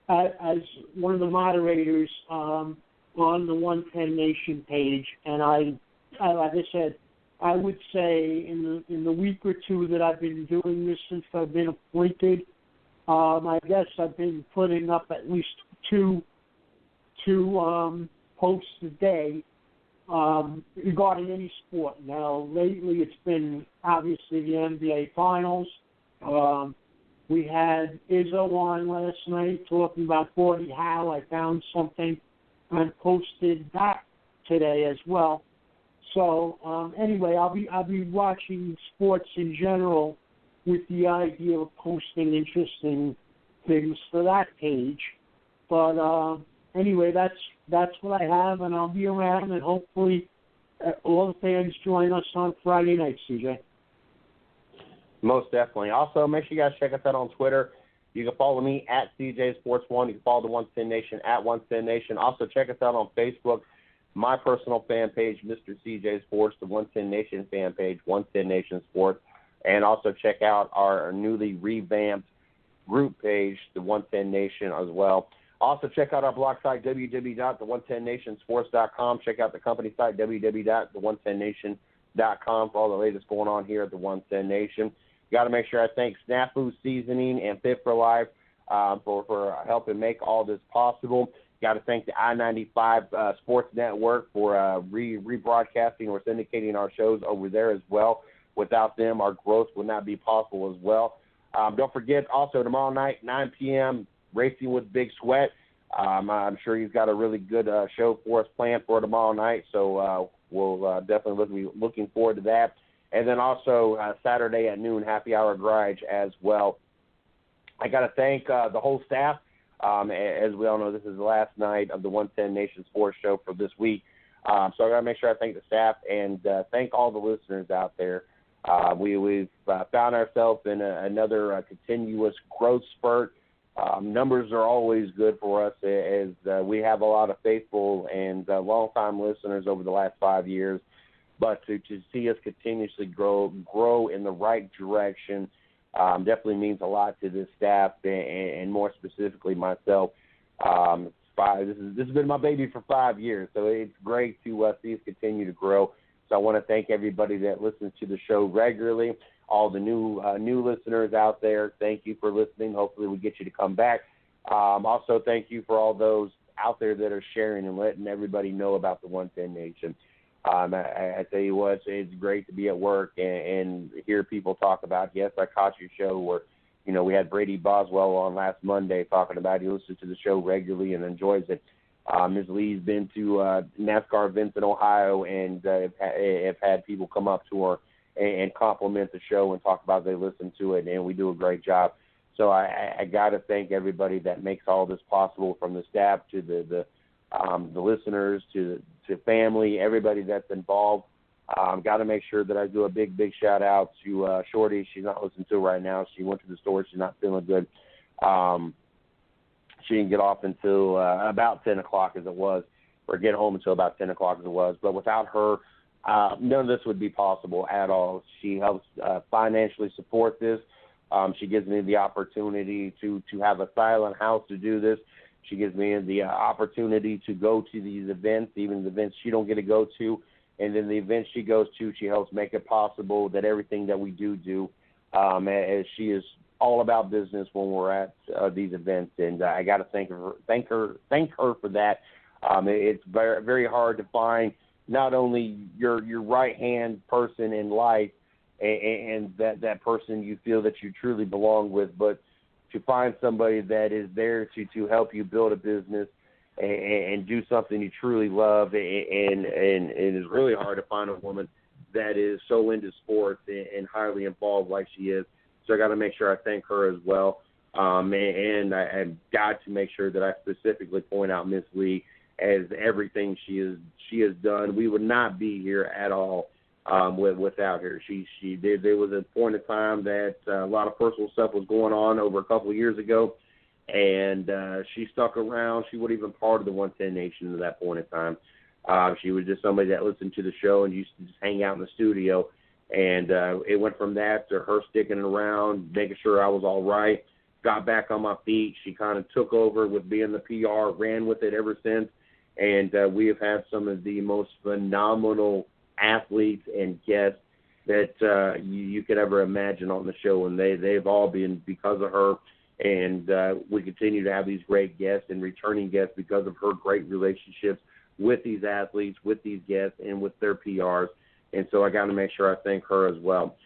as one of the moderators on the 110 Nation page. And I like I said, I would say in the week or two that I've been doing this since I've been appointed, I guess I've been putting up at least two posts a day regarding any sport. Now, lately it's been obviously the NBA Finals. We had Izzo on last night talking about Gordie Howe. I found something and posted that today as well. So anyway, I'll be watching sports in general with the idea of posting interesting things for that page. But anyway, that's what I have, and I'll be around, and hopefully all the fans join us on Friday night, CJ. Most definitely. Also, make sure you guys check us out on Twitter. You can follow me at CJ Sports One. You can follow the 110 Nation at 110 Nation. Also, check us out on Facebook. My personal fan page, Mr. CJ Sports, the 110 Nation fan page, 110 Nation Sports. And also check out our newly revamped group page, the 110 Nation, as well. Also check out our blog site, www.the110nationsports.com. Check out the company site, www.the110nation.com, for all the latest going on here at the 110 Nation. Got to make sure I thank Snafu Seasoning and Fit for Life for helping make all this possible. Got to thank the I-95 Sports Network for rebroadcasting or syndicating our shows over there as well. Without them, our growth would not be possible as well. Don't forget, also, tomorrow night, 9 p.m., Racing with Big Sweat. I'm sure he's got a really good show for us planned for tomorrow night, so we'll definitely be looking forward to that. And then also Saturday at noon, Happy Hour Garage as well. I got to thank the whole staff. As we all know, this is the last night of the 110 Nation Sports Show for this week. So I got to make sure I thank the staff and thank all the listeners out there. We've found ourselves in another continuous growth spurt. Numbers are always good for us as we have a lot of faithful and long-time listeners over the last 5 years. But to see us continuously grow in the right direction definitely means a lot to this staff and more specifically myself. This has been my baby for 5 years, so it's great to see us continue to grow. So I want to thank everybody that listens to the show regularly. all the new listeners out there, thank you for listening. Hopefully we get you to come back. Also, thank you for all those out there that are sharing and letting everybody know about the 110 Nation. I tell you what, it's great to be at work and hear people talk about, yes, I caught your show where, we had Brady Boswell on last Monday talking about he listens to the show regularly and enjoys it. Ms. Lee's been to NASCAR events in Ohio and have had people come up to her and compliment the show and talk about they listen to it, and we do a great job. So I got to thank everybody that makes all this possible, from the staff to the listeners to family, everybody that's involved. Got to make sure that I do a big shout out to Shorty. She's not listening to it right now. She went to the store. She's not feeling good. She didn't get off until about 10 o'clock as it was, or get home until about 10 o'clock as it was. But without her, none of this would be possible at all. She helps financially support this. She gives me the opportunity to have a silent house to do this. She gives me the opportunity to go to these events, even the events she don't get to go to. And then the events she goes to, she helps make it possible that everything that we do, as she is all about business when we're at these events. And I got to thank her for that. It's very, very hard to find not only your right-hand person in life and that person you feel that you truly belong with, but to find somebody that is there to help you build a business and do something you truly love. And it is really hard to find a woman that is so into sports and highly involved like she is. So I got to make sure I thank her as well. And I've got to make sure that I specifically point out Miss Lee as everything she has done. We would not be here at all without her. There was a point in time that a lot of personal stuff was going on over a couple of years ago, and she stuck around. She wasn't even part of the 110 Nation at that point in time. She was just somebody that listened to the show and used to just hang out in the studio. And it went from that to her sticking around, making sure I was all right, got back on my feet. She kind of took over with being the PR, ran with it ever since. And we have had some of the most phenomenal athletes and guests that you could ever imagine on the show. And they've all been because of her. And we continue to have these great guests and returning guests because of her great relationships with these athletes, with these guests, and with their PRs. And so I got to make sure I thank her as well.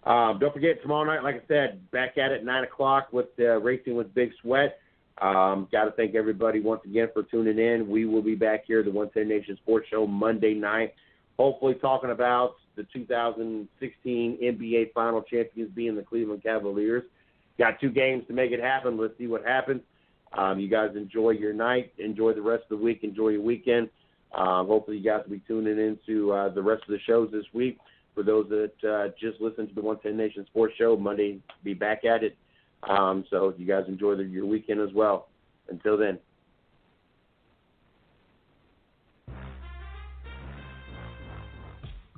Don't forget, tomorrow night, like I said, back at it 9 o'clock with Racing with Big Sweat. Got to thank everybody once again for tuning in. We will be back here, the 110 Nation Sports Show, Monday night, hopefully talking about the 2016 NBA Final Champions being the Cleveland Cavaliers. Got 2 games to make it happen. Let's see what happens. You guys enjoy your night. Enjoy the rest of the week. Enjoy your weekend. Hopefully you guys will be tuning into the rest of the shows this week. For those that just listened to the 110 Nation Sports Show, Monday, be back at it. So you guys enjoy your weekend as well. Until then.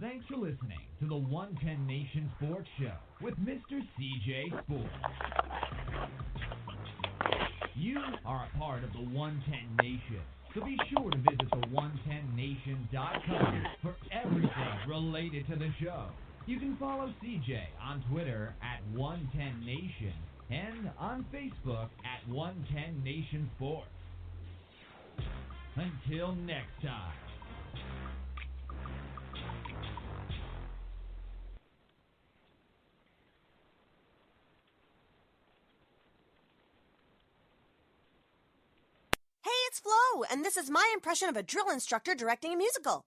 Thanks for listening to the 110 Nation Sports Show with Mr. CJ Sports. You are a part of the 110 Nation, so be sure to visit the 110nation.com for everything related to the show. You can follow CJ on Twitter at 110nation and on Facebook at 110 Nation Sports. Until next time. Hey, it's Flo, and this is my impression of a drill instructor directing a musical.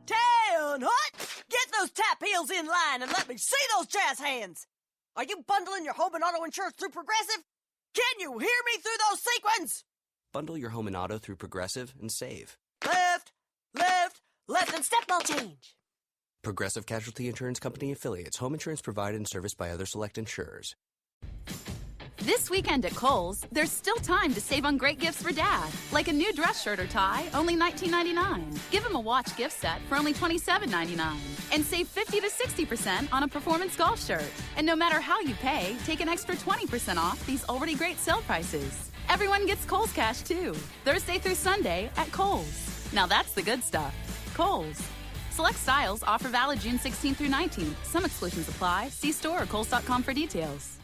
Town hut! Get those tap heels in line and let me see those jazz hands! Are you bundling your home and auto insurance through Progressive? Can you hear me through those sequins? Bundle your home and auto through Progressive and save. Left, left, left, and step ball change. Progressive Casualty Insurance Company affiliates. Home insurance provided and serviced by other select insurers. This weekend at Kohl's, there's still time to save on great gifts for Dad, like a new dress shirt or tie, only $19.99. Give him a watch gift set for only $27.99. And save 50 to 60% on a performance golf shirt. And no matter how you pay, take an extra 20% off these already great sale prices. Everyone gets Kohl's Cash, too. Thursday through Sunday at Kohl's. Now that's the good stuff. Kohl's. Select styles offer valid June 16 through 19. Some exclusions apply. See store or Kohl's.com for details.